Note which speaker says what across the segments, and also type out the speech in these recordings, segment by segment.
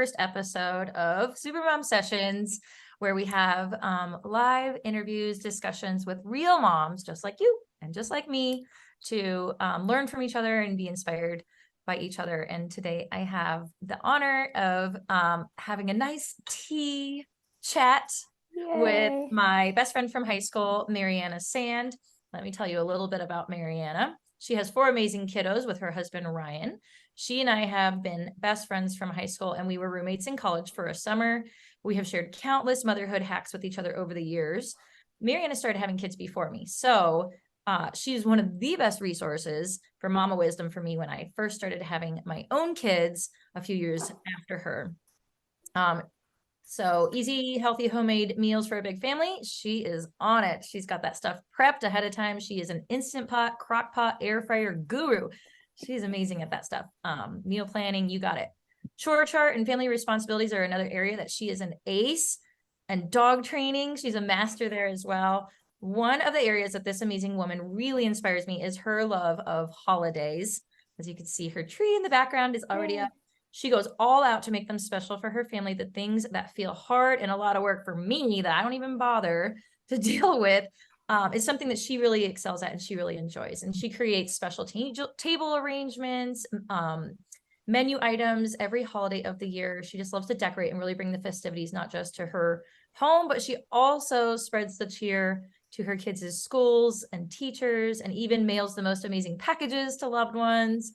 Speaker 1: first episode of Supermom Sessions, where we have live interviews, discussions with real moms, just like you and just like me, to learn from each other and be inspired by each other. And today I have the honor of having a nice tea chat with my best friend from high school, Mariana Sand. Let me tell you a little bit about Mariana. She has 4 amazing kiddos with her husband, Ryan. She and I have been best friends from high school, and we were roommates in college for a summer. We have shared countless motherhood hacks with each other over the years. Mariana started having kids before me, so she's one of the best resources for mama wisdom for me when I first started having my own kids a few years after her. So easy, healthy, homemade meals for a big family. She is on it. She's got that stuff prepped ahead of time. She is an Instant Pot, crock pot, air fryer guru. She's amazing at that stuff. Meal planning, you got it. Chore chart and family responsibilities are another area that she is an ace. And dog training, she's a master there as well. One of the areas that this amazing woman really inspires me is her love of holidays. As you can see, her tree in the background is already up. She goes all out to make them special for her family. The things that feel hard and a lot of work for me that I don't even bother to deal with is something that she really excels at and she really enjoys. And she creates special table arrangements, menu items every holiday of the year. She just loves to decorate and really bring the festivities, not just to her home, but she also spreads the cheer to her kids' schools and teachers, and even mails the most amazing packages to loved ones.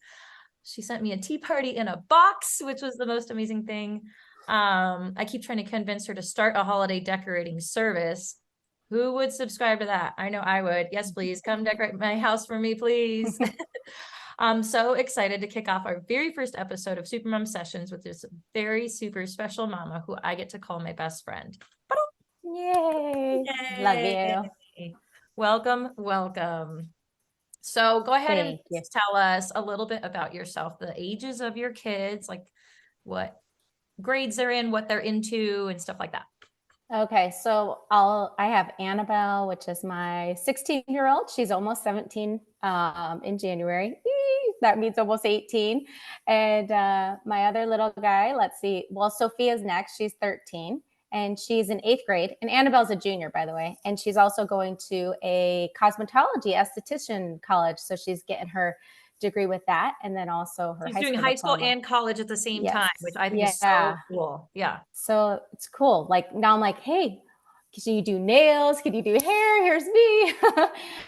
Speaker 1: She sent me a tea party in a box, which was the most amazing thing. I keep trying to convince her to start a holiday decorating service. Who would subscribe to that? I know I would. Yes, please come decorate my house for me, please. I'm so excited to kick off our very first episode of Supermom Sessions with this very super special mama who I get to call my best friend.
Speaker 2: Yay. Love you.
Speaker 1: Welcome, welcome. So go ahead and
Speaker 2: Thank you.
Speaker 1: tell us a little bit about yourself, the ages of your kids, like what grades they're in, what they're into, and stuff like that.
Speaker 2: Okay, so I have Annabelle, which is my 16-year-old. She's almost 17 in January. That means almost 18. And my other little guy, let's see. Well, Sophia's next. She's 13. And she's in 8th grade. And Annabelle's a junior, by the way. And she's also going to a cosmetology esthetician college. So she's getting her degree with that. And then also her
Speaker 1: She's doing high school and college at the same time, which I think is so cool. Yeah.
Speaker 2: So it's cool. Like now I'm like, hey, can you do nails? Can you do hair? Here's me.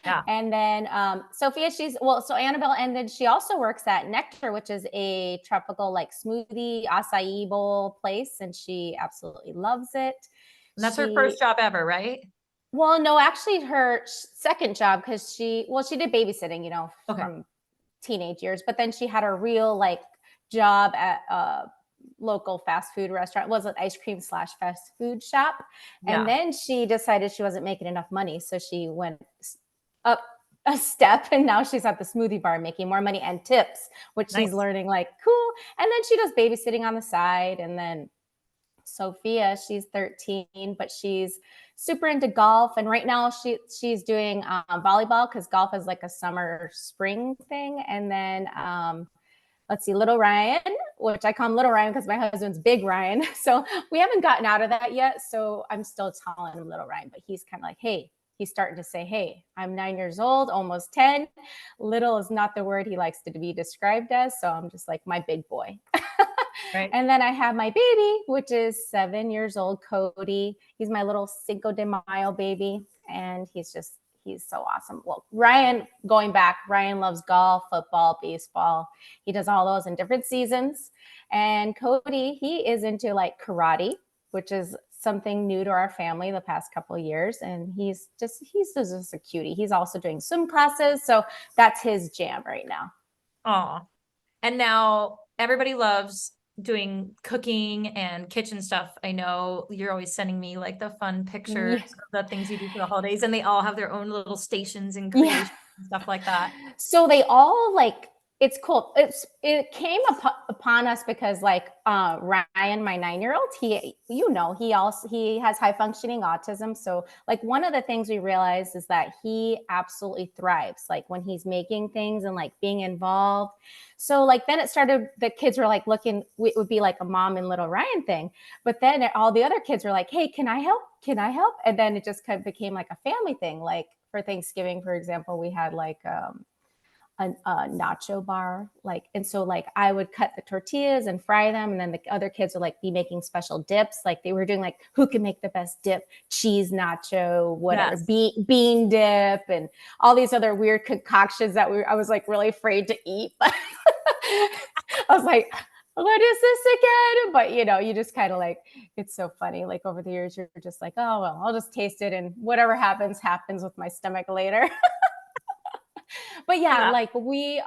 Speaker 1: Yeah.
Speaker 2: And then Sophia, so Annabelle, and then she also works at Nectar, which is a tropical like smoothie acai bowl place. And she absolutely loves it.
Speaker 1: And that's her first job ever, right?
Speaker 2: Well, no, actually her second job, because she did babysitting, from teenage years, but then she had a real like job at local fast food restaurant. It was an ice cream / fast food shop. And then she decided she wasn't making enough money. So she went up a step and now she's at the smoothie bar making more money and tips, which she's learning like cool. And then she does babysitting on the side. And then Sophia, she's 13, but she's super into golf. And right now she's doing volleyball because golf is like a summer spring thing. And then let's see, little Ryan, which I call him little Ryan because my husband's big Ryan. So we haven't gotten out of that yet. So I'm still calling him little Ryan, but he's kind of like, hey, he's starting to say, hey, I'm 9 years old, almost 10. Little is not the word he likes to be described as. So I'm just like my big boy. Right. And then I have my baby, which is 7 years old, Cody. He's my little Cinco de Mayo baby. And he's so awesome. Well, Ryan loves golf, football, baseball. He does all those in different seasons. And Cody, he is into like karate, which is something new to our family the past couple of years. And he's just a cutie. He's also doing swim classes. So that's his jam right now.
Speaker 1: Oh, and now everybody loves doing cooking and kitchen stuff. I know you're always sending me like the fun pictures of the things you do for the holidays, and they all have their own little stations and creations and stuff like that.
Speaker 2: So they all like it's cool. It came upon us because like Ryan, my 9-year-old, he has high functioning autism. So like one of the things we realized is that he absolutely thrives like when he's making things and like being involved. So like then it started, the kids were like looking, it would be like a mom and little Ryan thing. But then all the other kids were like, hey, can I help? Can I help? And then it just kind of became like a family thing. Like for Thanksgiving, for example, we had like a nacho bar, like, and so like I would cut the tortillas and fry them, and then the other kids would like be making special dips, like they were doing like who can make the best dip, cheese nacho, whatever,
Speaker 1: Yes.
Speaker 2: bean dip, and all these other weird concoctions that I was like really afraid to eat, but I was like, what is this again? But you just kind of like, it's so funny. Like over the years, you're just like, oh well, I'll just taste it, and whatever happens with my stomach later. But yeah,
Speaker 1: Yeah.
Speaker 2: like we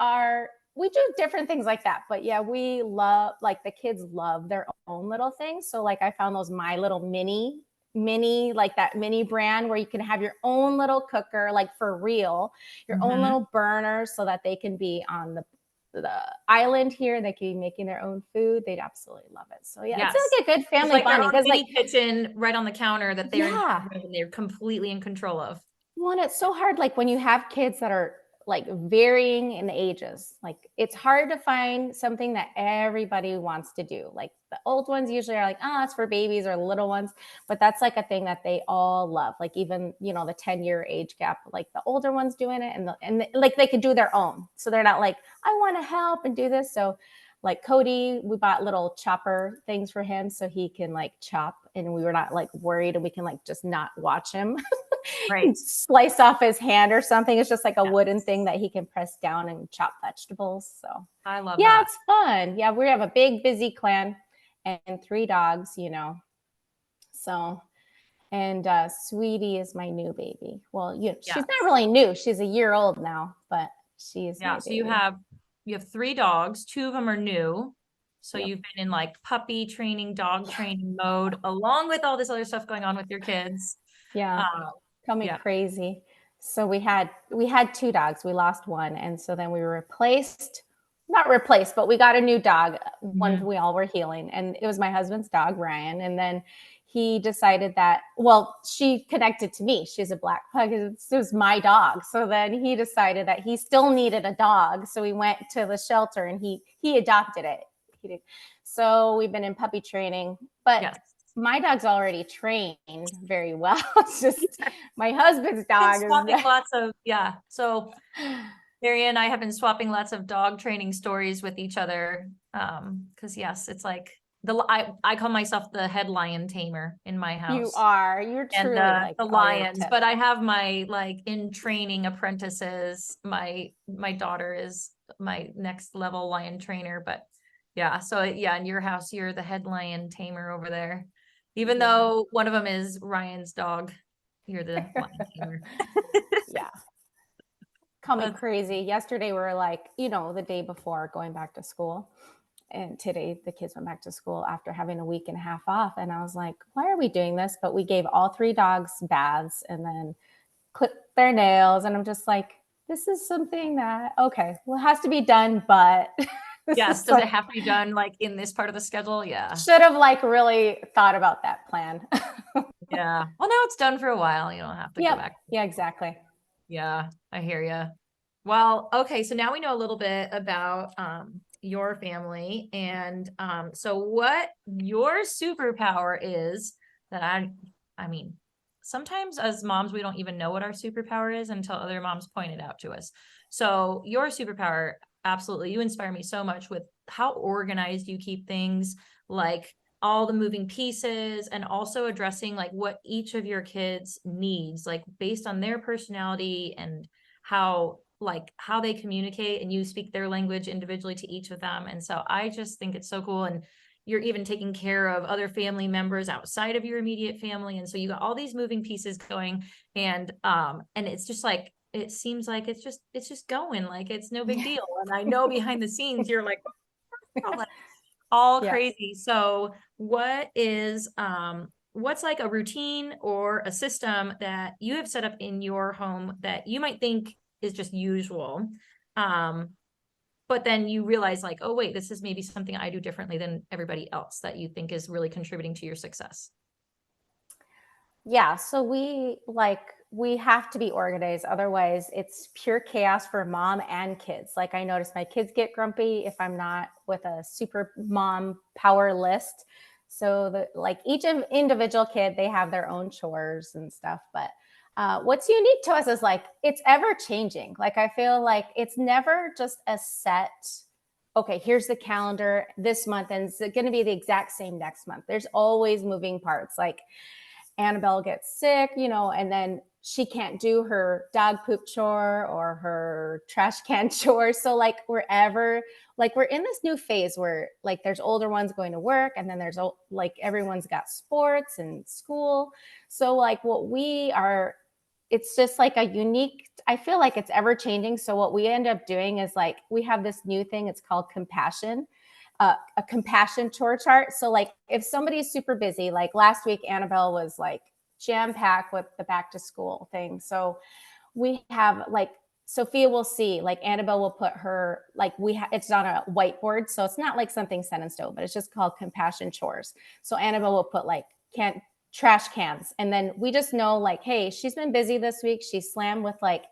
Speaker 2: do different things like that. But yeah, we love, like the kids love their own little things. So like I found those My Little mini, like that mini brand where you can have your own little cooker, like for real, your own
Speaker 1: Mhm.
Speaker 2: little burner so that they can be on the island here. They can be making their own food. They'd absolutely love it. So yeah, it's
Speaker 1: Yes.
Speaker 2: like a good
Speaker 1: It's
Speaker 2: family
Speaker 1: like their
Speaker 2: bonding
Speaker 1: own
Speaker 2: because like,
Speaker 1: mini kitchen right on the counter that they're in
Speaker 2: yeah,
Speaker 1: charge of and they're completely in control of.
Speaker 2: well, and it's so hard, like when you have kids that are like varying in ages, like it's hard to find something that everybody wants to do. Like the old ones usually are like, oh, it's for babies or little ones, but that's like a thing that they all love. Like even, the 10-year age gap, like the older ones doing it like they can do their own. So they're not like, I want to help and do this. So like Cody, we bought little chopper things for him so he can like chop, and we were not like worried, and we can like just not watch him
Speaker 1: Right.
Speaker 2: slice off his hand or something. It's just like a
Speaker 1: Yeah.
Speaker 2: wooden thing that he can press down and chop vegetables. So
Speaker 1: I love
Speaker 2: yeah,
Speaker 1: that.
Speaker 2: it's fun. Yeah, we have a big busy clan and 3 dogs. So and Sweetie is my new baby. Well, she's not
Speaker 1: Yes.
Speaker 2: really new. She's a year old now, but she is
Speaker 1: Yeah.
Speaker 2: my
Speaker 1: So
Speaker 2: baby.
Speaker 1: you have 3 dogs, 2 of them are new. So
Speaker 2: Yep.
Speaker 1: you've been in like puppy training, dog training mode, along with all this other stuff going on with your kids.
Speaker 2: Yeah.
Speaker 1: Uh,
Speaker 2: Tell me
Speaker 1: yeah.
Speaker 2: crazy. So we had 2 dogs. We lost one, and so then we were not replaced, but we got a new dog when
Speaker 1: Mhm.
Speaker 2: we all were healing, and it was my husband's dog, Ryan. And then he decided that, well, she connected to me. She's a black pug. It was my dog. So then he decided that he still needed a dog. So we went to the shelter, and he adopted it. He did. So we've been in puppy training, but
Speaker 1: Yes.
Speaker 2: my dog's already trained very well. It's just my husband's
Speaker 1: Been
Speaker 2: dog is
Speaker 1: swapping lots of, yeah. So Mary and I have been swapping lots of dog training stories with each other. Because yes, it's like I call myself the head lion tamer in my house.
Speaker 2: you're
Speaker 1: And
Speaker 2: truly like
Speaker 1: the
Speaker 2: all your
Speaker 1: lions,
Speaker 2: tips.
Speaker 1: but I have my like in training apprentices. My daughter is my next level lion trainer, but yeah, so yeah, in your house, you're the head lion tamer over there. Even
Speaker 2: Yeah.
Speaker 1: though one of them is Ryan's dog, you're the lion tamer.
Speaker 2: Yeah. Call me
Speaker 1: That's-
Speaker 2: crazy. Yesterday we were like, the day before going back to school. And today the kids went back to school after having a week and a half off. And I was like, why are we doing this? But we gave all 3 dogs baths and then clipped their nails. And I'm just like, this is something that, okay, well, it has to be done, but this
Speaker 1: yes,
Speaker 2: is
Speaker 1: does it
Speaker 2: like,
Speaker 1: have to be done like in this part of the schedule? Yeah.
Speaker 2: should have like really thought about that plan.
Speaker 1: Yeah. Well, now it's done for a while. You don't have to go
Speaker 2: Yep.
Speaker 1: back.
Speaker 2: Yeah, exactly.
Speaker 1: Yeah, I hear you. Well, okay, so now we know a little bit about your family and so what your superpower is that I mean, sometimes as moms we don't even know what our superpower is until other moms point it out to us. So your superpower, absolutely, you inspire me so much with how organized you keep things, like all the moving pieces and also addressing like what each of your kids needs, like based on their personality and how they communicate, and you speak their language individually to each of them. And so I just think it's so cool. And you're even taking care of other family members outside of your immediate family. And so you got all these moving pieces going, and it's just like it seems like it's just going like it's no big
Speaker 2: Yeah.
Speaker 1: deal. And I know behind the scenes you're like all
Speaker 2: Yeah.
Speaker 1: crazy. So what's like a routine or a system that you have set up in your home that you might think is just usual, um but then you realize like, oh wait, this is maybe something I do differently than everybody else that you think is really contributing to your success.
Speaker 2: Yeah, so we have to be organized. Otherwise, it's pure chaos for mom and kids. Like I notice my kids get grumpy if I'm not with a super mom power list. So the like each individual kid, they have their own chores and stuff. But what's unique to us is like it's ever changing. Like I feel like it's never just a set. Okay, here's the calendar this month, and it's going to be the exact same next month. There's always moving parts. Like Annabelle gets sick, and then she can't do her dog poop chore or her trash can chore. So like we're in this new phase where like there's older ones going to work, and then there's like everyone's got sports and school. So like it's just like I feel like it's ever changing. So what we end up doing is like we have this new thing, it's called compassion. A compassion chore chart. So like if somebody's super busy, like last week, Annabelle was like jam packed with the back to school thing. So we have like Sophia will see, like Annabelle will put her, like it's on a whiteboard. So it's not like something set in stone, but it's just called compassion chores. So Annabelle will put like trash cans. And then we just know like, hey, she's been busy this week. She's slammed with like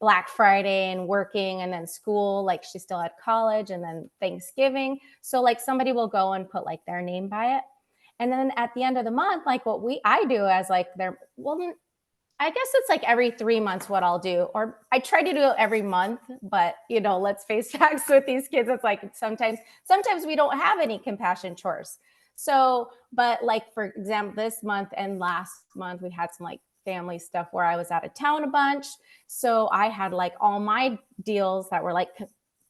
Speaker 2: Black Friday and working, and then school, like she still had college, and then Thanksgiving. So like somebody will go and put like their name by it. And then at the end of the month, like I do as like I guess it's like every 3 months what I'll do, or I try to do it every month, but let's face facts with these kids. It's like sometimes we don't have any compassion chores. So, but like, for example, this month and last month, we had some like family stuff where I was out of town a bunch. So I had like all my deals that were like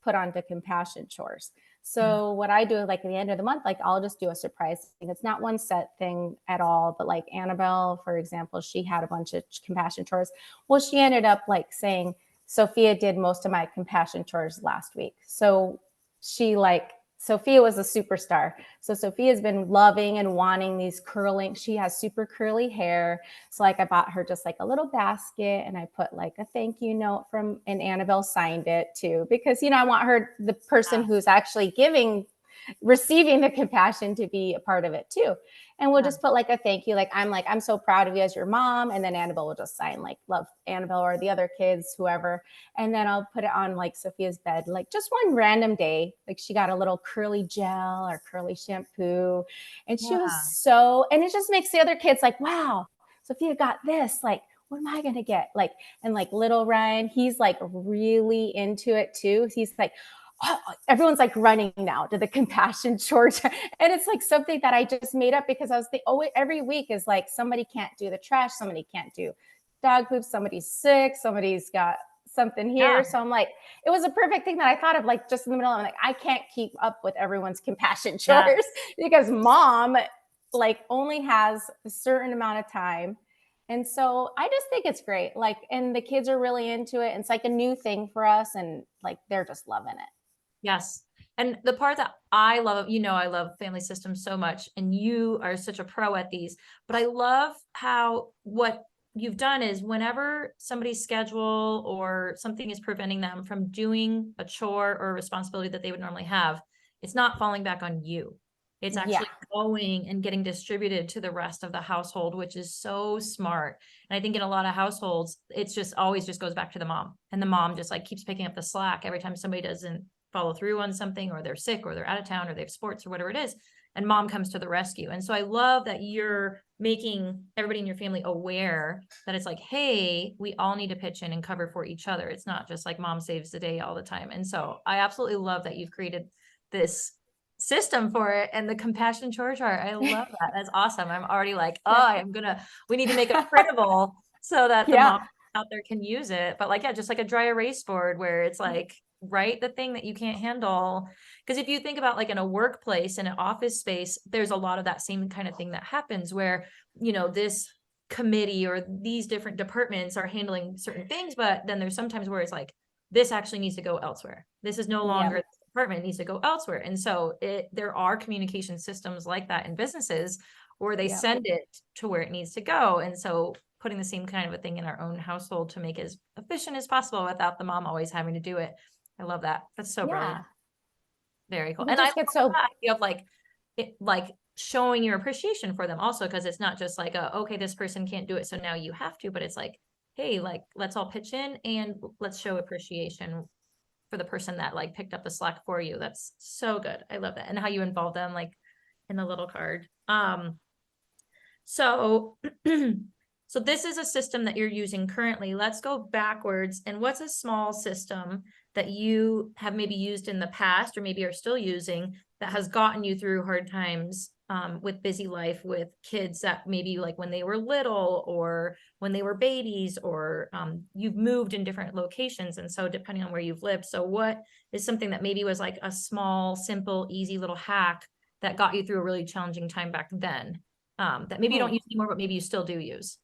Speaker 2: put onto compassion chores. So what I do, like at the end of the month, like I'll just do a surprise thing. It's not one set thing at all, but like Annabelle, for example, she had a bunch of compassion chores. Well, she ended up like saying, Sophia did most of my compassion chores last week. So Sophia was a superstar. So Sophia's been loving and wanting these she has super curly hair. So like I bought her just like a little basket, and I put like a thank you note and Annabelle signed it too, because, I want the person who's actually receiving the compassion to be a part of it too. And we'll just put like a thank you. I'm so proud of you as your mom. And then Annabelle will just sign like love Annabelle or the other kids, whoever. And then I'll put it on like Sophia's bed, like just one random day. Like she got a little curly gel or curly shampoo. And she was and it just makes the other kids like, wow, Sophia got this. Like, what am I going to get? Like, and like little Ryan, he's like really into it too. He's like, everyone's like running now to the compassion chore. And it's like something that I just made up because I was every week is like somebody can't do the trash, somebody can't do dog poop, somebody's sick, somebody's got something here. So I'm like, it was a perfect thing that I thought of, like just in the middle. I'm like, I can't keep up with everyone's compassion chores because mom like only has a certain amount of time. And so I just think it's great. Like, and the kids are really into it. It's like a new thing for us, and like they're just loving it.
Speaker 1: Yes. And the part that I love, I love family systems so much, and you are such a pro at these, but I love how what you've done is whenever somebody's schedule or something is preventing them from doing a chore or a responsibility that they would normally have, it's not falling back on you. It's actually going and getting distributed to the rest of the household, which is so smart. And I think in a lot of households, it's just always just goes back to the mom, and the mom just like keeps picking up the slack every time somebody doesn't follow through on something, or they're sick, or they're out of town, or they have sports, or whatever it is, and mom comes to the rescue. And so I love that you're making everybody in your family aware that it's like, hey, we all need to pitch in and cover for each other. It's not just like mom saves the day all the time. And so I absolutely love that you've created this system for it, and the compassion chore chart. I love that. That's awesome. I'm already like, we need to make a printable so that the mom out there can use it. But like, just like a dry erase board where it's like, write the thing that you can't handle. Because if you think about like in a workplace, in an office space, there's a lot of that same kind of thing that happens where, this committee or these different departments are handling certain things, but then there's sometimes where it's like, this actually needs to go elsewhere. This is no longer this department, it needs to go elsewhere. And so there are communication systems like that in businesses where they send it to where it needs to go. And so putting the same kind of a thing in our own household to make it as efficient as possible without the mom always having to do it. I love that. That's so brilliant. Very cool.
Speaker 2: We
Speaker 1: And I
Speaker 2: just
Speaker 1: love
Speaker 2: get so,
Speaker 1: that idea of like, it, like showing your appreciation for them also, because it's not just like okay, this person can't do it, so now you have to, but it's like, hey, like let's all pitch in and let's show appreciation for the person that like picked up the slack for you. That's so good. I love that. And how you involve them like in the little card. So so this is a system that you're using currently. Let's go backwards. And what's a small system that you have maybe used in the past or maybe are still using that has gotten you through hard times with busy life with kids that maybe like when they were little or when they were babies or you've moved in different locations. And so depending on where you've lived. So what is something that maybe was like a small, simple, easy little hack that got you through a really challenging time back then that maybe you don't use anymore, but maybe you still do use?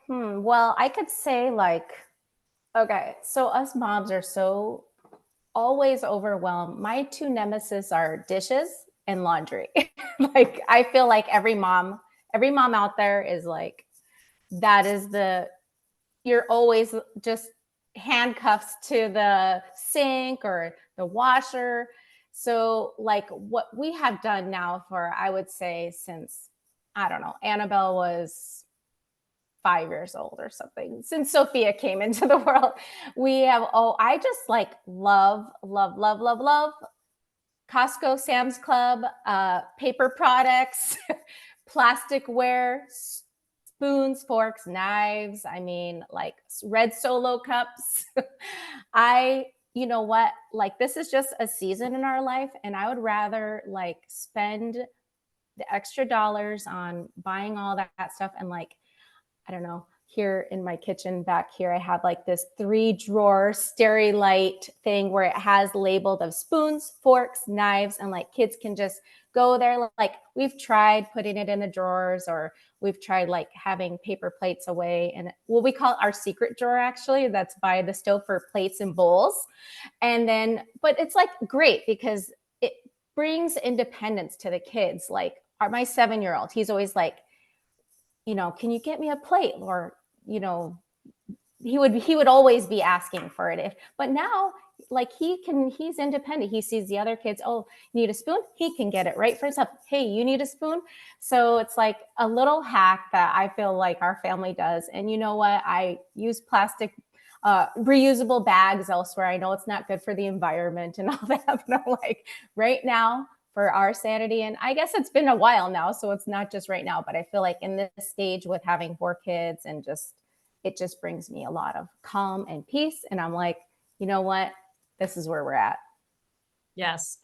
Speaker 2: Well, I could say like, okay, so us moms are so always overwhelmed. My two nemesis are dishes and laundry. Like I feel like every mom out there is like, that is the, you're always just handcuffs to the sink or the washer. So like what we have done now for, I would say since, I don't know, Annabelle was 5 years old or something, since Sophia came into the world, we have, oh, I just like love Costco, Sam's Club, paper products, plasticware, spoons, forks, knives. I mean, like red Solo cups. You know what? Like, this is just a season in our life, and I would rather like spend the extra dollars on buying all that stuff and like, I don't know, here in my kitchen back here, I have like this 3-drawer Sterilite thing where it has labeled of spoons, forks, knives, and like kids can just go there. Like we've tried putting it in the drawers, or we've tried like having paper plates away. And well, we call it our secret drawer actually. That's by the stove for plates and bowls. And then, but it's like great because it brings independence to the kids. Like my 7-year-old, he's always like, you know, can you get me a plate? Or, you know, he would always be asking for it. But now like he's independent. He sees the other kids, oh, you need a spoon? He can get it right for himself. Hey, you need a spoon? So it's like a little hack that I feel like our family does. And you know what? I use plastic reusable bags elsewhere. I know it's not good for the environment and all that, but I'm like, right now, for our sanity. And I guess it's been a while now, so it's not just right now, but I feel like in this stage with having 4 kids and just, it just brings me a lot of calm and peace. And I'm like, you know what? This is where we're at.
Speaker 1: Yes.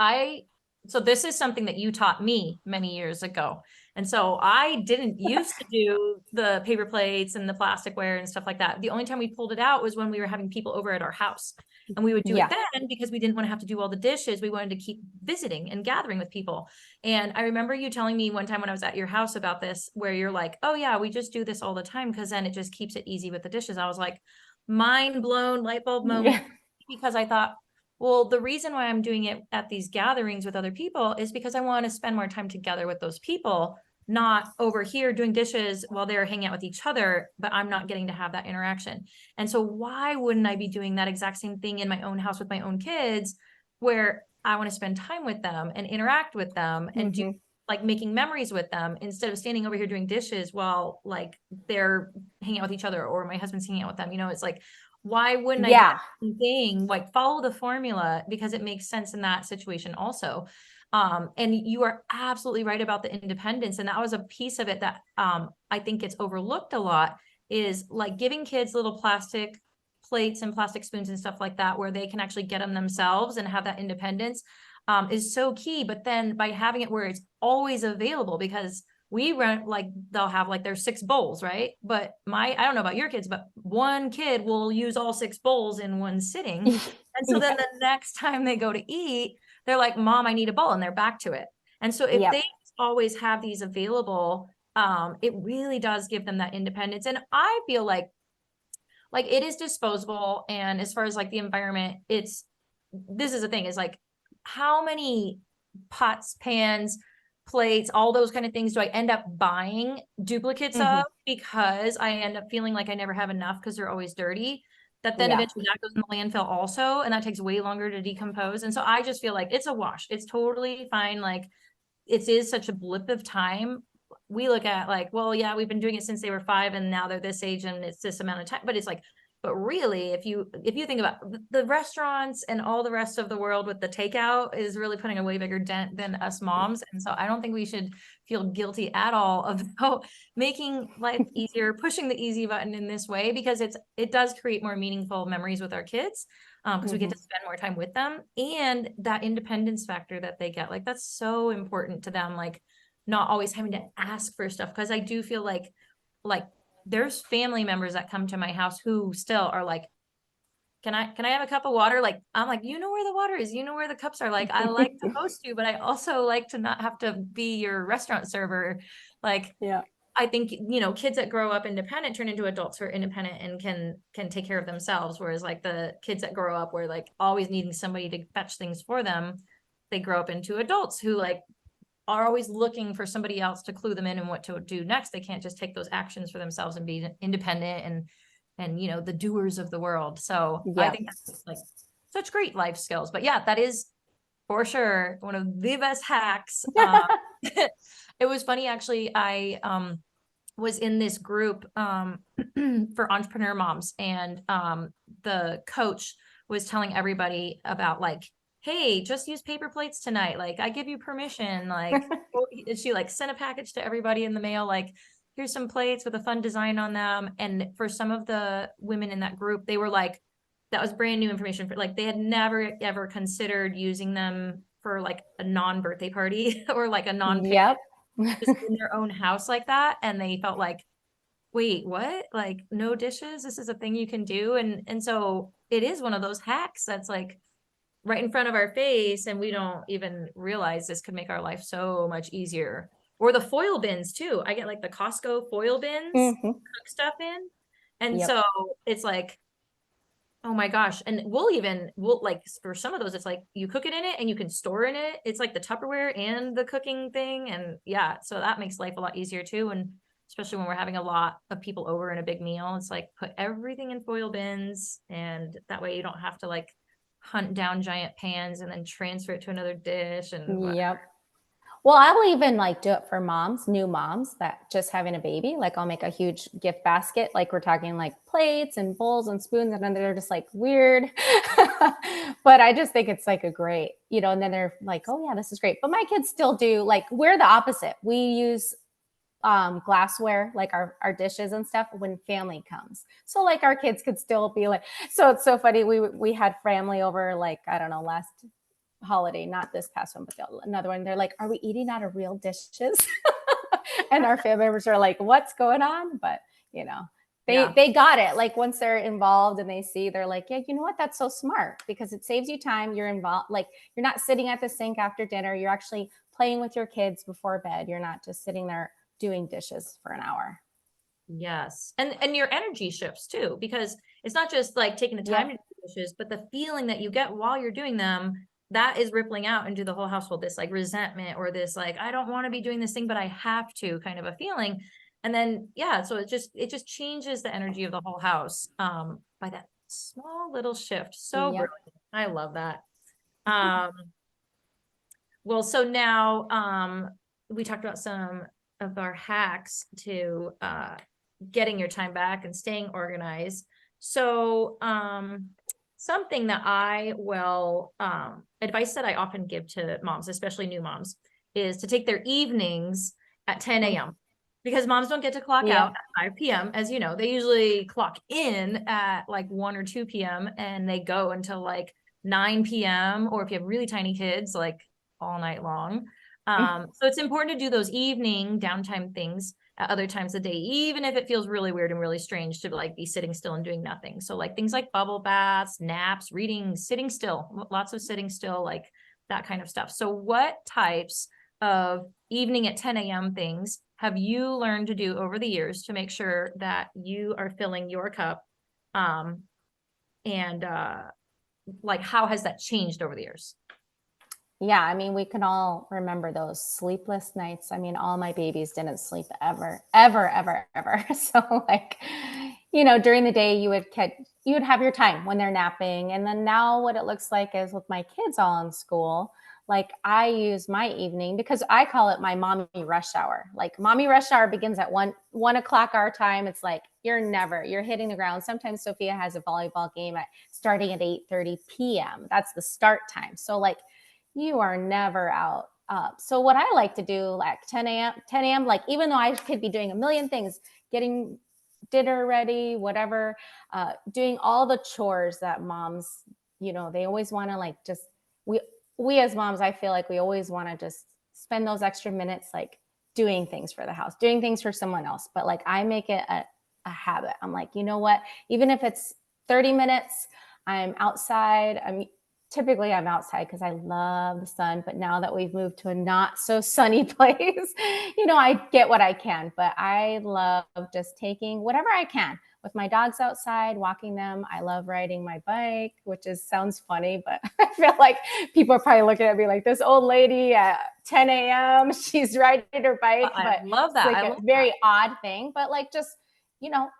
Speaker 1: So this is something that you taught me many years ago. And so I didn't used to do the paper plates and the plasticware and stuff like that. The only time we pulled it out was when we were having people over at our house. And we would do it then because we didn't want to have to do all the dishes. We wanted to keep visiting and gathering with people. And I remember you telling me one time when I was at your house about this, where you're like, oh yeah, we just do this all the time because then it just keeps it easy with the dishes. I was like, mind blown, light bulb moment,
Speaker 2: Yeah.
Speaker 1: because I thought, well, the reason why I'm doing it at these gatherings with other people is because I want to spend more time together with those people, not over here doing dishes while they're hanging out with each other, but I'm not getting to have that interaction. And so why wouldn't I be doing that exact same thing in my own house with my own kids, where I want to spend time with them and interact with them and do like making memories with them instead of standing over here doing dishes while like they're hanging out with each other or my husband's hanging out with them. You know, it's like, why wouldn't I do
Speaker 2: Yeah.
Speaker 1: the same thing? Like follow the formula because it makes sense in that situation also. And you are absolutely right about the independence. And that was a piece of it that I think gets overlooked a lot, is like giving kids little plastic plates and plastic spoons and stuff like that, where they can actually get them themselves and have that independence is so key. But then by having it where it's always available, because we rent, like they'll have like their 6 bowls, right? But I don't know about your kids, but one kid will use all 6 bowls in one sitting. And so then the next time they go to eat, they're like, Mom, I need a bowl, and they're back to it. And so if they always have these available, it really does give them that independence. And I feel like it is disposable. And as far as like the environment, this is the thing, is like, how many pots, pans, plates, all those kind of things do I end up buying duplicates of because I end up feeling like I never have enough because they're always dirty? that then eventually that goes in the landfill also, and that takes way longer to decompose. And so I just feel like it's a wash. It's totally fine. Like it is such a blip of time. We look at like, well, yeah, we've been doing it since they were 5 and now they're this age and it's this amount of time. But it's like, but really, if you think about the restaurants and all the rest of the world with the takeout is really putting a way bigger dent than us moms. And so I don't think we should feel guilty at all about making life easier, pushing the easy button in this way, because it does create more meaningful memories with our kids. Because we get to spend more time with them, and that independence factor that they get, like that's so important to them, like not always having to ask for stuff. Because I do feel like there's family members that come to my house who still are like, can I have a cup of water? Like, I'm like, you know where the water is, you know where the cups are. Like, I like to host you, but I also like to not have to be your restaurant server. Like, I think, kids that grow up independent turn into adults who are independent and can take care of themselves. Whereas like the kids that grow up where like always needing somebody to fetch things for them, they grow up into adults who like are always looking for somebody else to clue them in and what to do next. They can't just take those actions for themselves and be independent and the doers of the world. So I think that's like such great life skills. But yeah, that is for sure one of the best hacks. It was funny, actually. I was in this group for entrepreneur moms, and the coach was telling everybody about like, hey, just use paper plates tonight. Like, I give you permission. Like, she like sent a package to everybody in the mail. Like, here's some plates with a fun design on them. And for some of the women in that group, they were like, that was brand new information for like, they had never ever considered using them for like a non-birthday party or like a non-picnic, just in their own house like that. And they felt like, wait, what? Like, no dishes? This is a thing you can do. And so it is one of those hacks that's like right in front of our face, and we don't even realize this could make our life so much easier. Or the foil bins too. I get like the Costco foil bins, cook stuff in. And so it's like, oh my gosh. And we'll like, for some of those, it's like you cook it in it and you can store in it. It's like the Tupperware and the cooking thing. And yeah, so that makes life a lot easier too. And especially when we're having a lot of people over in a big meal, it's like put everything in foil bins, and that way you don't have to like hunt down giant pans and then transfer it to another dish. And
Speaker 2: well, I will even like do it for new moms that just having a baby. Like I'll make a huge gift basket. Like we're talking like plates and bowls and spoons, and then they're just like weird. But I just think it's like a great, and then they're like, oh yeah, this is great. But my kids still do, like, we're the opposite. We use glassware, like our dishes and stuff, when family comes. So like our kids could still be like, so it's so funny. We had family over, like, I don't know, last holiday, not this past one, but another one. They're like, are we eating out of real dishes? And our family members are like, what's going on? But they got it. Like once they're involved and they see, they're like, yeah, you know what? That's so smart, because it saves you time. You're involved. Like you're not sitting at the sink after dinner. You're actually playing with your kids before bed. You're not just sitting there doing dishes for an hour.
Speaker 1: Yes. And your energy shifts too, because it's not just like taking the time to do dishes, but the feeling that you get while you're doing them, that is rippling out into the whole household, this like resentment or this like, I don't want to be doing this thing, but I have to kind of a feeling. And then, so it just changes the energy of the whole house by that small little shift. So brilliant. I love that. Well, so now we talked about some of our hacks to getting your time back and staying organized. So something that I will advice that I often give to moms, especially new moms, is to take their evenings at 10 a.m. because moms don't get to clock out at 5 p.m. As you know, they usually clock in at like 1 or 2 p.m. and they go until like 9 p.m. or if you have really tiny kids, like all night long. So it's important to do those evening downtime things at other times of the day, even if it feels really weird and really strange to like be sitting still and doing nothing. So like things like bubble baths, naps, reading, sitting still, lots of sitting still, like that kind of stuff. So what types of evening at 10 a.m. things have you learned to do over the years to make sure that you are filling your cup? And like, how has that changed over the years?
Speaker 2: Yeah, I mean, we can all remember those sleepless nights. I mean, all my babies didn't sleep ever, ever, ever, ever. So like, during the day you would have your time when they're napping. And then now what it looks like is with my kids all in school, like I use my evening, because I call it my mommy rush hour. Like mommy rush hour begins at 1 o'clock our time. It's like, you're hitting the ground. Sometimes Sophia has a volleyball game starting at 8:30 p.m. That's the start time. So like you are never out. So what I like to do, like 10 a.m., like even though I could be doing a million things, getting dinner ready, whatever, doing all the chores that moms, they always want to like we as moms, I feel like we always want to just spend those extra minutes like doing things for the house, doing things for someone else. But like I make it a habit. I'm like, you know what? Even if it's 30 minutes, I'm outside. I'm outside because I love the sun. But now that we've moved to a not so sunny place, I get what I can. But I love just taking whatever I can with my dogs outside, walking them. I love riding my bike, which sounds funny, but I feel like people are probably looking at me like this old lady at 10 a.m. She's riding her bike.
Speaker 1: I love that.
Speaker 2: It's like
Speaker 1: I
Speaker 2: a
Speaker 1: love
Speaker 2: very
Speaker 1: that.
Speaker 2: odd thing, but like just,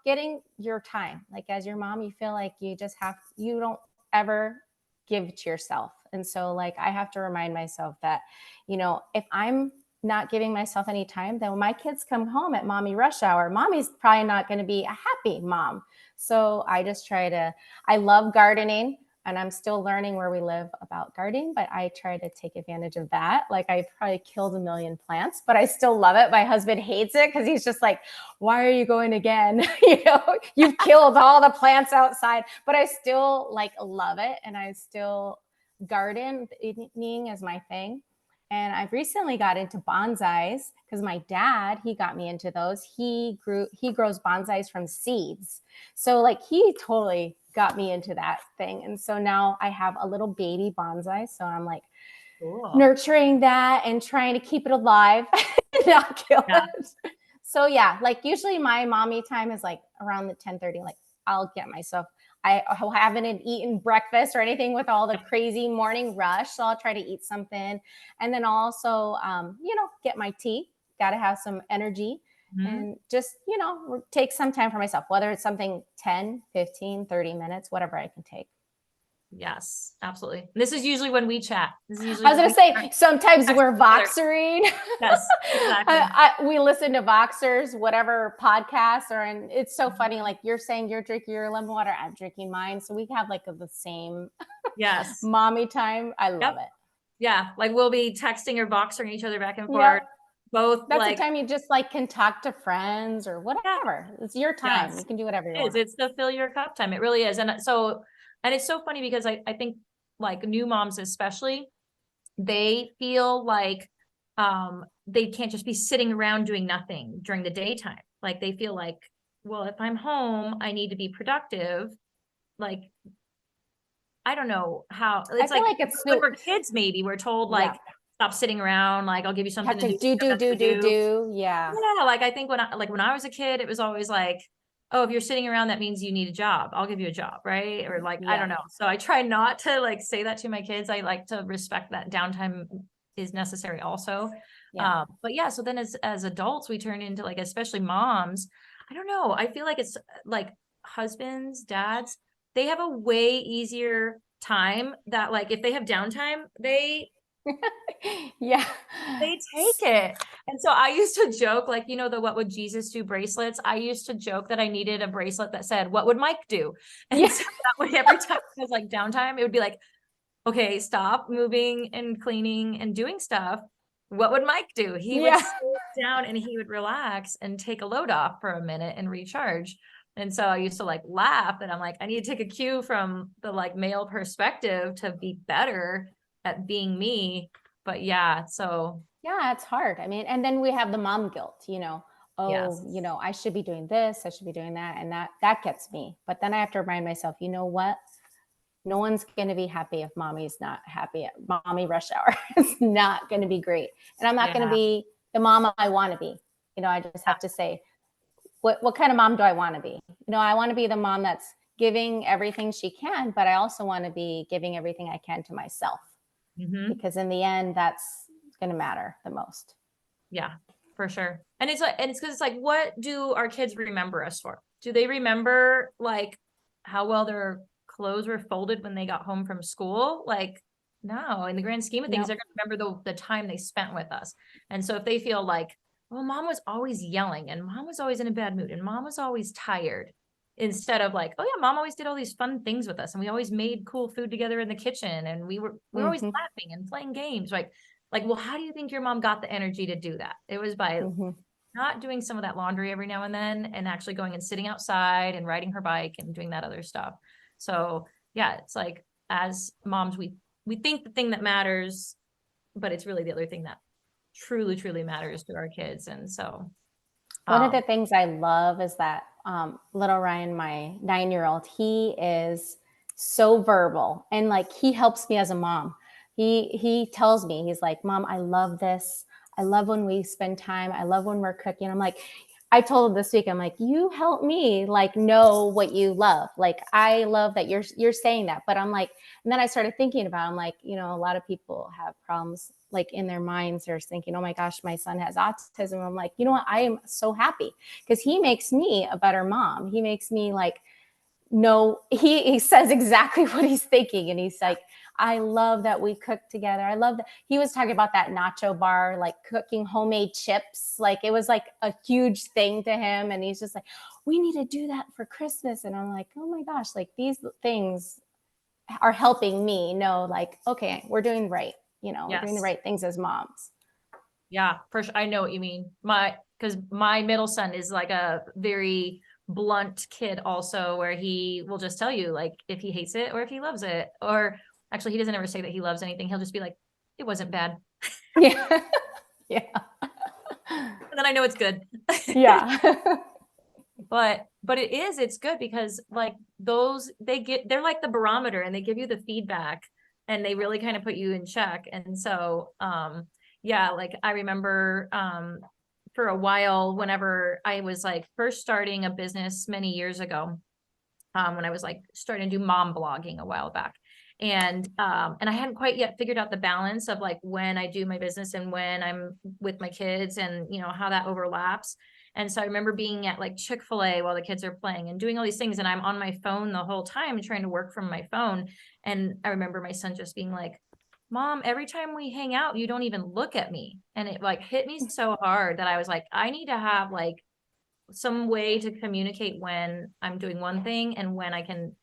Speaker 2: getting your time. Like as your mom, you feel like you don't ever give to yourself. And so like I have to remind myself that, if I'm not giving myself any time, then when my kids come home at mommy rush hour, mommy's probably not going to be a happy mom. So I just I love gardening, and I'm still learning where we live about gardening, but I try to take advantage of that. Like I probably killed a million plants, but I still love it. My husband hates it because he's just like, why are you going again? You've killed all the plants outside, but I still like love it. And I still garden. Evening is my thing. And I've recently got into bonsais because my dad, he got me into those. He grows bonsais from seeds. So like he totally got me into that thing. And so now I have a little baby bonsai. So I'm like nurturing that and trying to keep it alive, not kill it. So yeah, like usually my mommy time is like around the 10:30, like I'll get myself, I haven't eaten breakfast or anything with all the crazy morning rush. So I'll try to eat something. And then also, get my tea, got to have some energy and just, take some time for myself, whether it's something 10, 15, 30 minutes, whatever I can take.
Speaker 1: Yes, absolutely. This is usually when we chat. This is usually
Speaker 2: I was going to say, sometimes we're voxering.
Speaker 1: Yes, exactly.
Speaker 2: We listen to voxers, whatever podcasts are, and it's so funny. Like you're saying you're drinking your lemon water, I'm drinking mine. So we have like the same mommy time. I love it.
Speaker 1: Yeah. Like we'll be texting or voxering each other back and forth. Both
Speaker 2: that's the time you just like can talk to friends or whatever. It's your time. You can do whatever you want.
Speaker 1: It's the fill your cup time. It really is. And it's so funny because I think like new moms especially, they feel like they can't just be sitting around doing nothing during the daytime. Like they feel like, well, if I'm home, I need to be productive. Like I don't know how it's like it's when we're kids, maybe we're told like stop sitting around, like I'll give you something
Speaker 2: to do. Yeah.
Speaker 1: Yeah. Like I think when I was a kid, it was always like, oh, if you're sitting around, that means you need a job. I'll give you a job, right? Or like, I don't know. So I try not to like say that to my kids. I like to respect that downtime is necessary also. But yeah, so then as adults, we turn into like, especially moms, I don't know. I feel like it's like husbands, dads, they have a way easier time that like, if they have downtime, they take it. And so I used to joke, like, the what would Jesus do bracelets? I used to joke that I needed a bracelet that said, what would Mike do? And so that way every time it was like downtime, it would be like, okay, stop moving and cleaning and doing stuff. What would Mike do? He would sit down and he would relax and take a load off for a minute and recharge. And so I used to like laugh that I'm like, I need to take a cue from the like male perspective to be better at being me. But so
Speaker 2: it's hard. I mean, and then we have the mom guilt, I should be doing this, I should be doing that. And that gets me. But then I have to remind myself, you know what? No one's going to be happy if mommy's not happy at mommy rush hour. It's not going to be great. And I'm not going to be the mom I want to be. I just have to say, what kind of mom do I want to be? I want to be the mom that's giving everything she can, but I also want to be giving everything I can to myself. Because in the end, that's going to matter the most.
Speaker 1: Yeah, for sure. And it's because it's like, what do our kids remember us for? do they remember like how well their clothes were folded when they got home from school? Like, no, in the grand scheme of things,
Speaker 2: Nope.
Speaker 1: they're gonna remember the time they spent with us. And so if they feel like, well, mom was always yelling and mom was always in a bad mood and mom was always tired, instead of like, oh yeah, mom always did all these fun things with us and we always made cool food together in the kitchen and we were always
Speaker 2: Mm-hmm.
Speaker 1: laughing and playing games. Like, well, how do you think your mom got the energy to do that? It was by
Speaker 2: Mm-hmm.
Speaker 1: not doing some of that laundry every now and then and actually going and sitting outside and riding her bike and doing that other stuff. So yeah, it's like as moms, we think the thing that matters, but it's really the other thing that truly matters to our kids. And so
Speaker 2: One of
Speaker 1: um
Speaker 2: the things I love is that little Ryan, my 9-year-old, he is so verbal and like he helps me as a mom. He tells me, he's like, Mom, I love this. I love when we spend time. I love when we're cooking. I'm like, I told him this week, I'm like, you help me like know what you love. Like I love that you're saying that. But I'm like, and then I started thinking about, I'm like, you know, a lot of people have problems like in their minds. They're thinking, oh my gosh, my son has autism. I'm like, you know what? I am so happy because he makes me a better mom. He makes me like, no, he says exactly what he's thinking. And he's like, I love that we cook together. I love that. He was talking about that nacho bar, like cooking homemade chips. Like it was like a huge thing to him. And he's just like, we need to do that for Christmas. And I'm like, oh my gosh, like these things are helping me know like, okay, we're doing right. You know, we're doing the
Speaker 1: yes.
Speaker 2: right things as moms.
Speaker 1: Yeah, for sure. I know what you mean. Because my middle son is like a very blunt kid also, where he will just tell you like if he hates it or if he loves it. Or actually he doesn't ever say that he loves anything. He'll just be like, it wasn't bad.
Speaker 2: Yeah. Yeah.
Speaker 1: And then I know it's good.
Speaker 2: Yeah.
Speaker 1: But it's good because like those they're like the barometer and they give you the feedback and they really kind of put you in check. And so yeah, like I remember for a while whenever I was like first starting a business many years ago, when I was like starting to do mom blogging a while back. And I hadn't quite yet figured out the balance of like when I do my business and when I'm with my kids and you know how that overlaps. And so I remember being at like Chick-fil-A while the kids are playing and doing all these things. And I'm on my phone the whole time trying to work from my phone. And I remember my son just being like, Mom, every time we hang out, you don't even look at me. And it like hit me so hard that I was like, I need to have like some way to communicate when I'm doing one thing and when I can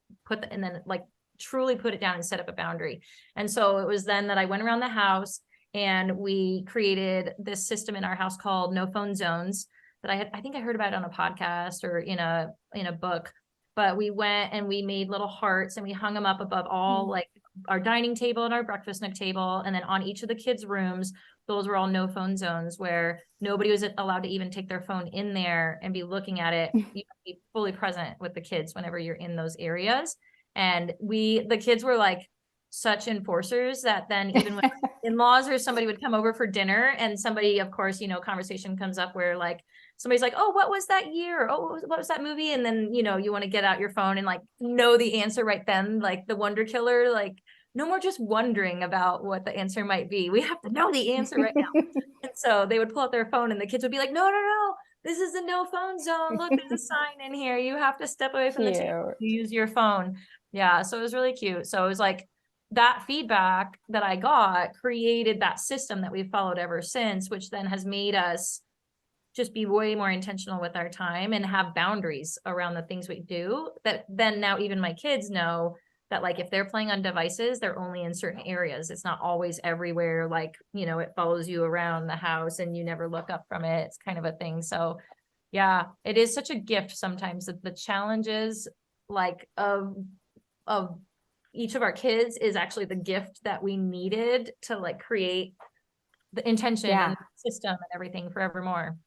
Speaker 1: and then like truly put it down and set up a boundary. And so it was then that I went around the house and we created this system in our house called no phone zones that I think I heard about it on a podcast or in a book. But we went and we made little hearts and we hung them up above all like our dining table and our breakfast nook table. And then on each of the kids' rooms, those were all no phone zones where nobody was allowed to even take their phone in there and be looking at it. You be fully present with the kids whenever you're in those areas. And the kids were like such enforcers that then even when in-laws or somebody would come over for dinner and somebody, of course, you know, conversation comes up where like somebody's like, oh, what was that year? Oh, what was that movie? And then, you know, you want to get out your phone and like know the answer right then, like the wonder killer, like no more just wondering about what the answer might be. We have to know the answer right now. And so they would pull out their phone and the kids would be like, no, this is a no phone zone. Look, there's a sign in here. You have to step away from the table to use your phone. Yeah. So it was really cute. So it was like that feedback that I got created that system that we've followed ever since, which then has made us just be way more intentional with our time and have boundaries around the things we do that then now even my kids know that like if they're playing on devices, they're only in certain areas. It's not always everywhere. Like, you know, it follows you around the house and you never look up from it. It's kind of a thing. So yeah, it is such a gift sometimes that the challenges like of each of our kids is actually the gift that we needed to like create the intention
Speaker 2: Yeah,
Speaker 1: and system and everything forevermore.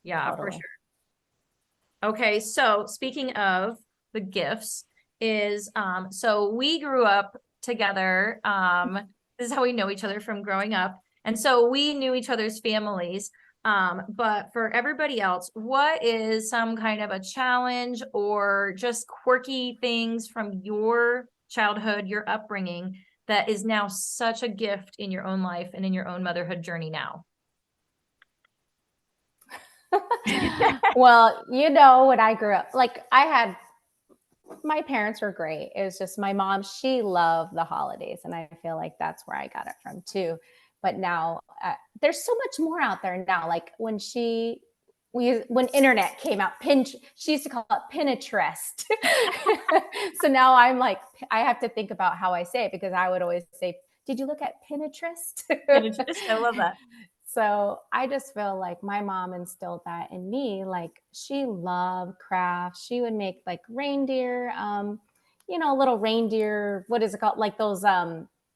Speaker 1: Yeah, for
Speaker 2: totally.
Speaker 1: sure. Okay, so speaking of the gifts is so we grew up together. This is how we know each other from growing up. And so we knew each other's families. But for everybody else, what is some kind of a challenge or just quirky things from your childhood, your upbringing that is now such a gift in your own life and in your own motherhood journey now?
Speaker 2: Well, you know, when I grew up, like my parents were great. It was just my mom, she loved the holidays. And I feel like that's where I got it from too. But now there's so much more out there now. Like when internet came out, she used to call it Pinterest. So now I'm like, I have to think about how I say it, because I would always say, did you look at Pinterest?
Speaker 1: I love that.
Speaker 2: So I just feel like my mom instilled that in me. Like, she loved crafts. She would make like reindeer, little reindeer, what is it called? Like those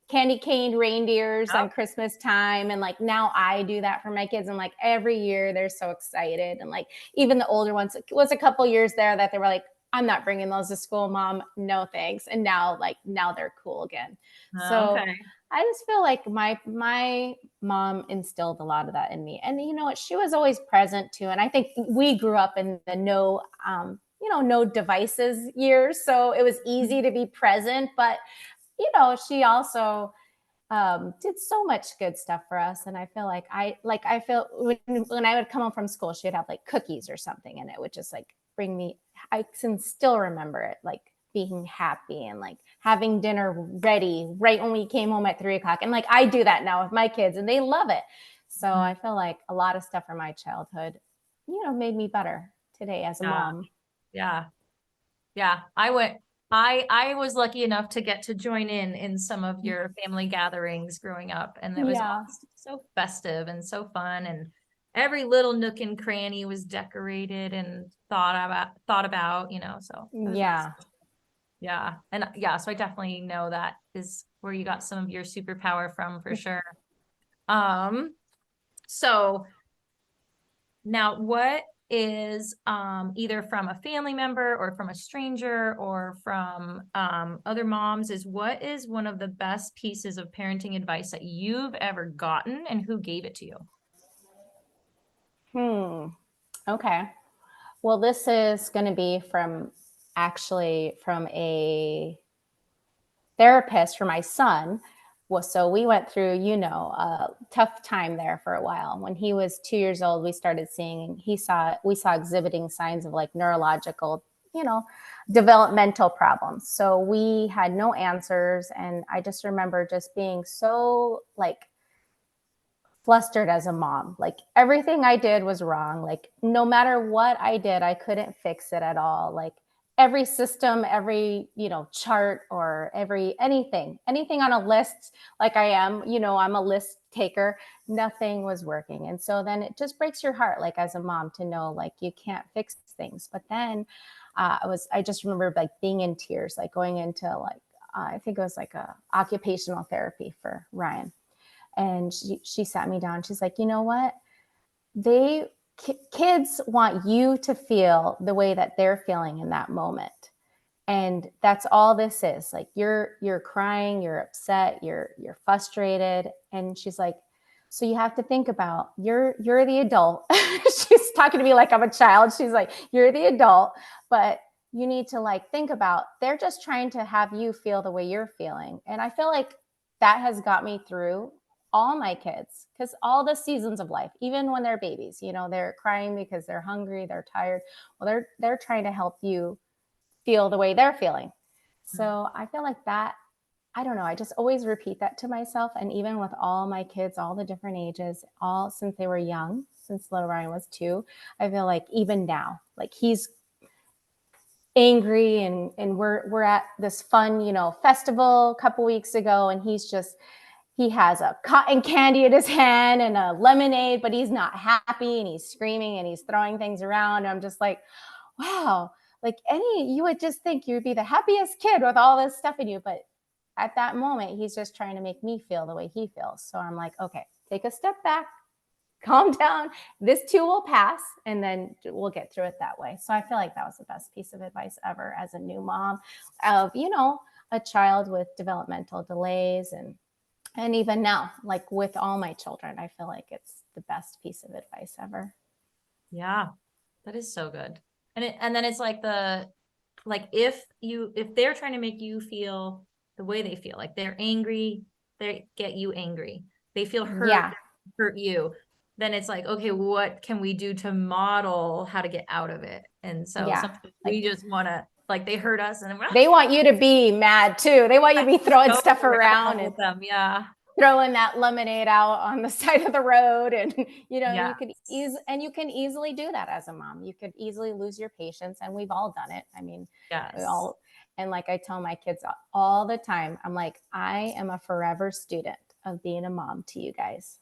Speaker 2: candy cane reindeers on
Speaker 1: Yep.
Speaker 2: Christmas time. And like now I do that for my kids. And like every year they're so excited. And like even the older ones, it was a couple years there that they were like, I'm not bringing those to school, mom. No thanks. And now they're cool again. So
Speaker 1: Okay.
Speaker 2: I just feel like my mom instilled a lot of that in me. And you know what? She was always present too. And I think we grew up in the no devices years. So it was easy to be present. But, she also did so much good stuff for us. And I feel like I feel when I would come home from school, she'd have like cookies or something, and it would just like bring me, I can still remember it, like being happy and like having dinner ready right when we came home at 3 o'clock. And like I do that now with my kids and they love it. So I feel like a lot of stuff from my childhood, made me better today as a
Speaker 1: Yeah.
Speaker 2: mom.
Speaker 1: Yeah. Yeah. I was lucky enough to get to join in some of your family gatherings growing up, and it was
Speaker 2: Yeah.
Speaker 1: always so festive and so fun, and every little nook and cranny was decorated and thought about, so it was really
Speaker 2: Yeah.
Speaker 1: special. Yeah. And yeah, so I definitely know that is where you got some of your superpower from for sure. Um, so now what is either from a family member or from a stranger or from other moms, is what is one of the best pieces of parenting advice that you've ever gotten, and who gave it to you?
Speaker 2: Okay. Well, this is going to be from a therapist for my son. Well, so we went through, a tough time there for a while. When he was 2 years old, we started seeing, we saw exhibiting signs of like neurological, you know, developmental problems. So we had no answers. And I just remember just being so like flustered as a mom. Like everything I did was wrong. Like no matter what I did, I couldn't fix it at all. Like every system, every, chart or anything on a list, like I am, I'm a list taker, nothing was working. And so then it just breaks your heart, like as a mom, to know like you can't fix things. But then I just remember like being in tears, like going into like, I think it was like a occupational therapy for Ryan, and she sat me down. She's like, you know what? They kids want you to feel the way that they're feeling in that moment. And that's all this is. Like you're crying, you're upset, you're frustrated. And she's like, so you have to think about you're the adult. She's talking to me like I'm a child. She's like, you're the adult, but you need to like think about they're just trying to have you feel the way you're feeling. And I feel like that has got me through all my kids, because all the seasons of life, even when they're babies, they're crying because they're hungry, they're tired. Well, they're trying to help you feel the way they're feeling. So I feel like that, I don't know, I just always repeat that to myself. And even with all my kids, all the different ages, all since they were young, since little Ryan was 2, I feel like even now, like he's angry, and we're at this fun, festival a couple weeks ago, and he has a cotton candy in his hand and a lemonade, but he's not happy, and he's screaming and he's throwing things around. And I'm just like, wow, like you would just think you'd be the happiest kid with all this stuff in you. But at that moment, he's just trying to make me feel the way he feels. So I'm like, okay, take a step back, calm down. This too will pass, and then we'll get through it that way. So I feel like that was the best piece of advice ever as a new mom of, a child with developmental delays. And even now, like with all my children, I feel like it's the best piece of advice ever.
Speaker 1: Yeah, that is so good. And then it's like if they're trying to make you feel the way they feel, like they're angry, they get you angry. They feel hurt,
Speaker 2: Yeah.
Speaker 1: hurt you. then it's like, okay, what can we do to model how to get out of it? And so
Speaker 2: Yeah.
Speaker 1: sometimes
Speaker 2: Like
Speaker 1: we just want to, like, they hurt us and we're
Speaker 2: they want you to be mad too. They want you to be throwing
Speaker 1: go
Speaker 2: stuff
Speaker 1: around
Speaker 2: around and
Speaker 1: with them. Yeah.
Speaker 2: throwing that lemonade out on the side of the road. And,
Speaker 1: Yeah.
Speaker 2: you can easily do that as a mom. You could easily lose your patience. And we've all done it. I mean, we
Speaker 1: Yes.
Speaker 2: all, and like I tell my kids all the time, I'm like, I am a forever student of being a mom to you guys.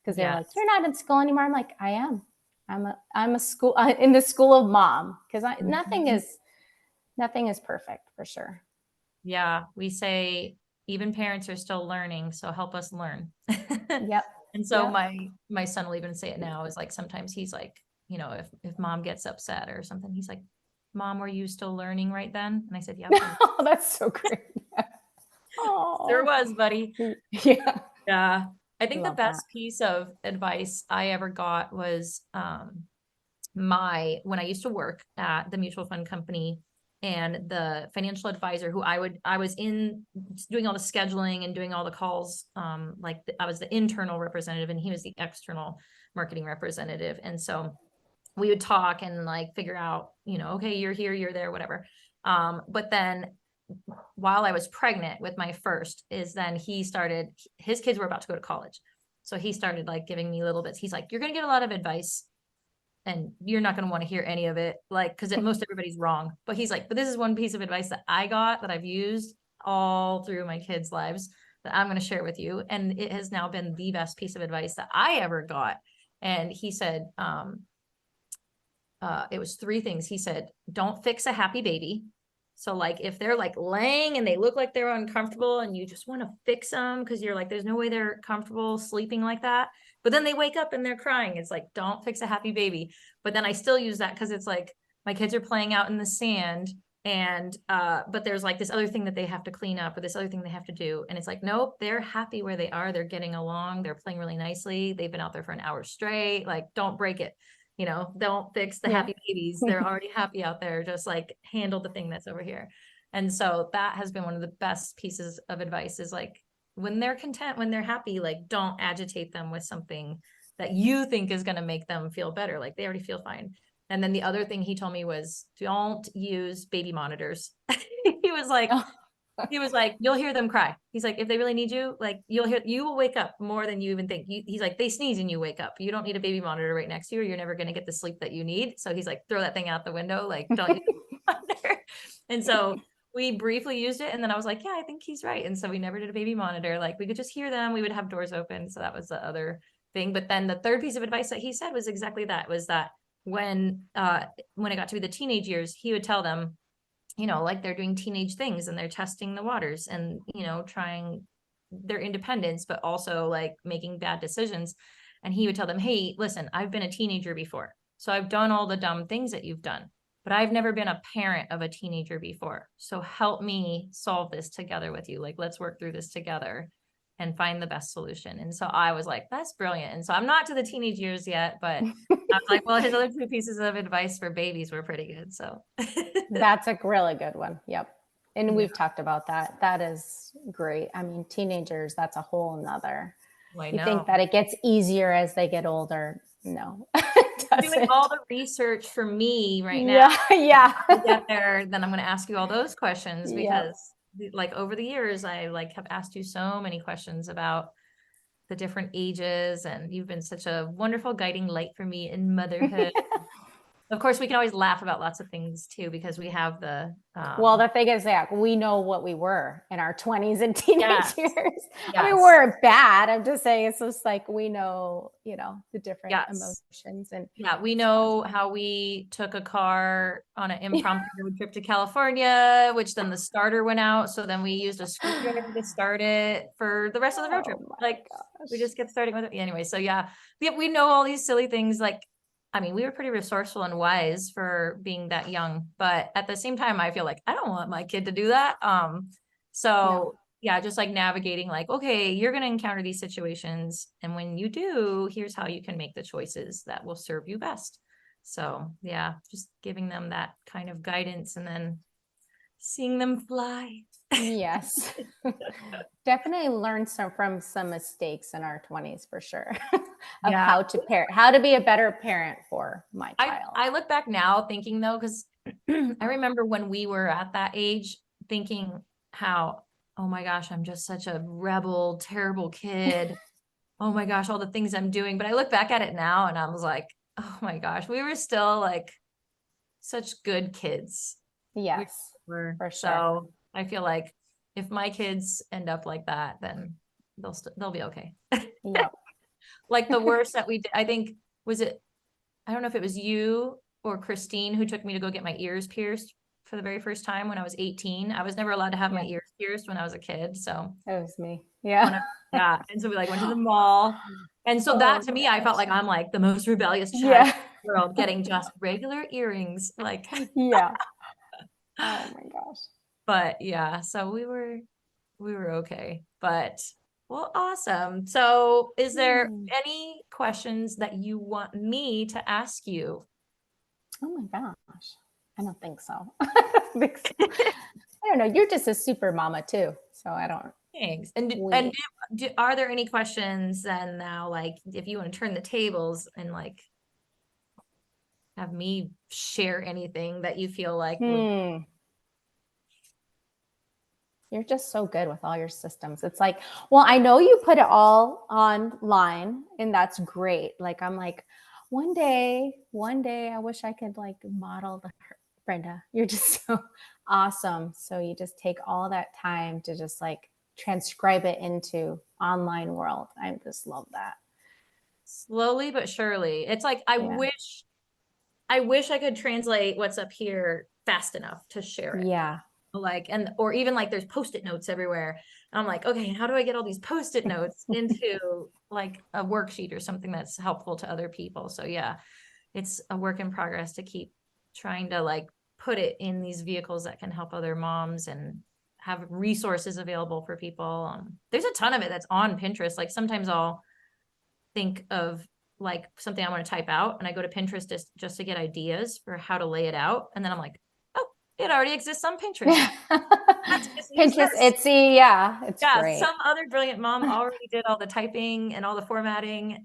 Speaker 2: Cause they're like,
Speaker 1: Yes.
Speaker 2: you're not in school anymore. I'm like, I am. I'm a school in the school of mom. Cause
Speaker 1: Mhm.
Speaker 2: nothing is perfect for sure.
Speaker 1: Yeah. We say even parents are still learning, so help us learn.
Speaker 2: Yep.
Speaker 1: And so
Speaker 2: Yep.
Speaker 1: my son will even say it now, is like sometimes he's like, if mom gets upset or something, he's like, Mom, were you still learning right then? And I said, Yep.
Speaker 2: Oh, that's so great.
Speaker 1: There
Speaker 2: Oh,
Speaker 1: was, buddy.
Speaker 2: yeah.
Speaker 1: Yeah. I
Speaker 2: I
Speaker 1: think the
Speaker 2: love that.
Speaker 1: best piece of advice I ever got was when I used to work at the mutual fund company, and the financial advisor who I was in doing all the scheduling and doing all the calls, I was the internal representative and he was the external marketing representative. And so we would talk and like figure out, okay, you're here, you're there, whatever. But then while I was pregnant with my first, is then his kids were about to go to college. So he started like giving me little bits. He's like, you're going to get a lot of advice and you're not going to want to hear any of it. Like, cause most everybody's wrong, but he's like, but this is one piece of advice that I got that I've used all through my kids' lives that I'm going to share with you. And it has now been the best piece of advice that I ever got. And he said, it was three things. He said, don't fix a happy baby. So like if they're like laying and they look like they're uncomfortable and you just want to fix them because you're like, there's no way they're comfortable sleeping like that. But then they wake up and they're crying. It's like, don't fix a happy baby. But then I still use that because it's like my kids are playing out in the sand, and but there's like this other thing that they have to clean up or this other thing they have to do. And it's like, nope, they're happy where they are. They're getting along. They're playing really nicely. They've been out there for an hour straight. Like, don't break it. Don't fix the
Speaker 2: Yeah.
Speaker 1: happy babies. They're already happy out there. Just like handle the thing that's over here. And so that has been one of the best pieces of advice, is like when they're content, when they're happy, like don't agitate them with something that you think is going to make them feel better. Like they already feel fine. And then the other thing he told me was, don't use baby monitors. He was like,
Speaker 2: Oh,
Speaker 1: you'll hear them cry. He's like, if they really need you, like you will wake up more than you even think. He's like, they sneeze and you wake up. You don't need a baby monitor right next to you, or you're never going to get the sleep that you need. So he's like, throw that thing out the window. Like, don't use a monitor. And so we briefly used it. And then I was like, yeah, I think he's right. And so we never did a baby monitor. Like we could just hear them. We would have doors open. So that was the other thing. But then the third piece of advice that he said was exactly that, was that when it got to be the teenage years, he would tell them, like they're doing teenage things and they're testing the waters and, trying their independence, but also like making bad decisions. And he would tell them, hey, listen, I've been a teenager before. So I've done all the dumb things that you've done, but I've never been a parent of a teenager before. So help me solve this together with you. Like, let's work through this together and find the best solution. And so I was like, that's brilliant. And so I'm not to the teenage years yet, but I was like, well, his other two pieces of advice for babies were pretty good. So
Speaker 2: that's a really good one. Yep. And
Speaker 1: yeah,
Speaker 2: we've talked about that. That is great. I mean, teenagers, that's a whole nother.
Speaker 1: I
Speaker 2: You think
Speaker 1: know.
Speaker 2: that it gets easier as they get older. No, it
Speaker 1: Doing all
Speaker 2: doesn't.
Speaker 1: the research for me right now.
Speaker 2: Yeah. Yeah.
Speaker 1: I get there, then I'm going to ask you all those questions,
Speaker 2: Yep.
Speaker 1: because like over the years, I like have asked you so many questions about the different ages, and you've been such a wonderful guiding light for me in motherhood. Of course, we can always laugh about lots of things too, because we have the
Speaker 2: Well, the thing is that we know what we were in our 20s and teenage
Speaker 1: yes,
Speaker 2: years. I mean,
Speaker 1: yes,
Speaker 2: we're bad. I'm just saying it's just like we know, the different
Speaker 1: yes.
Speaker 2: emotions and
Speaker 1: Yeah, we
Speaker 2: it's fun.
Speaker 1: know how we took a car on an impromptu road trip to California, which then the starter went out. So then we used a screwdriver to start it for the rest of the road trip.
Speaker 2: Oh my
Speaker 1: Like we
Speaker 2: gosh.
Speaker 1: just kept starting with it. Anyway, so yeah, we know all these silly things. Like, I mean, we were pretty resourceful and wise for being that young, but at the same time, I feel like I don't want my kid to do that.
Speaker 2: No.
Speaker 1: So yeah, just like navigating, like, okay, you're going to encounter these situations. And when you do, here's how you can make the choices that will serve you best. So yeah, just giving them that kind of guidance and then seeing them fly.
Speaker 2: Yes. Definitely learn from some mistakes in our 20s for sure. of
Speaker 1: Yeah.
Speaker 2: how to be a better parent for my child.
Speaker 1: I look back now thinking though, because I remember when we were at that age thinking how, oh my gosh, I'm just such a rebel, terrible kid. Oh my gosh, all the things I'm doing. But I look back at it now and I was like, oh my gosh, we were still like such good kids. We
Speaker 2: Yes,
Speaker 1: were.
Speaker 2: for sure.
Speaker 1: So I feel like if my kids end up like that, then they'll be okay.
Speaker 2: Yep.
Speaker 1: Like the worst that we did, I think, I don't know if it was you or Christine who took me to go get my ears pierced for the very first time when I was 18. I was never allowed to have my ears pierced when I was a kid. So
Speaker 2: That was me. Yeah.
Speaker 1: yeah. And so we like went to the mall. And so that to me, I felt like I'm like the most rebellious child in the world getting just regular earrings. Like,
Speaker 2: Yeah. Oh my gosh.
Speaker 1: but yeah, so we were okay, but well, awesome. So is there any questions that you want me to ask you?
Speaker 2: Oh my gosh. I don't think so. I don't know. You're just a super mama too. So I don't.
Speaker 1: Thanks. And are there any questions then now, like if you want to turn the tables and like have me share anything that you feel like would...
Speaker 2: You're just so good with all your systems. It's like, well, I know you put it all online and that's great. Like, I'm like, one day, I wish I could like model Brenda. You're just so awesome. So you just take all that time to just like transcribe it into online world. I just love that.
Speaker 1: Slowly but surely. It's like, I wish I could translate what's up here fast enough to share it.
Speaker 2: Yeah.
Speaker 1: Like, or even like there's Post-it notes everywhere. I'm like, okay, how do I get all these Post-it notes into like a worksheet or something that's helpful to other people? So yeah, it's a work in progress to keep trying to like put it in these vehicles that can help other moms and have resources available for people. There's a ton of it that's on Pinterest. Like sometimes I'll think of like something I want to type out and I go to Pinterest just to get ideas for how to lay it out. And then I'm like, it already exists on Pinterest.
Speaker 2: Pinterest, it's great.
Speaker 1: Some other brilliant mom already did all the typing and all the formatting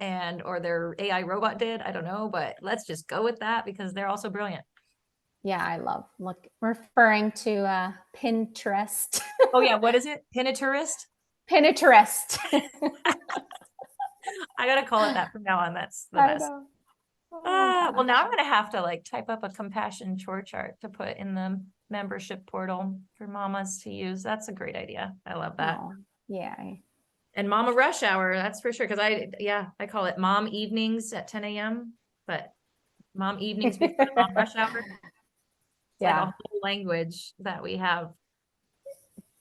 Speaker 1: or their AI robot did. I don't know, but let's just go with that because they're also brilliant.
Speaker 2: Yeah, I love referring to Pinterest.
Speaker 1: Oh yeah, what is it? Pinterest?
Speaker 2: Pinterest.
Speaker 1: I gotta call it that from now on. That's the best. Well, now I'm gonna have to like type up a compassion chore chart to put in the membership portal for mamas to use. That's a great idea. I love that.
Speaker 2: Oh, yeah.
Speaker 1: And mama rush hour, that's for sure. Because I call it mom evenings at 10 a.m. But mom evenings before mom rush hour. It's like a whole language that we have.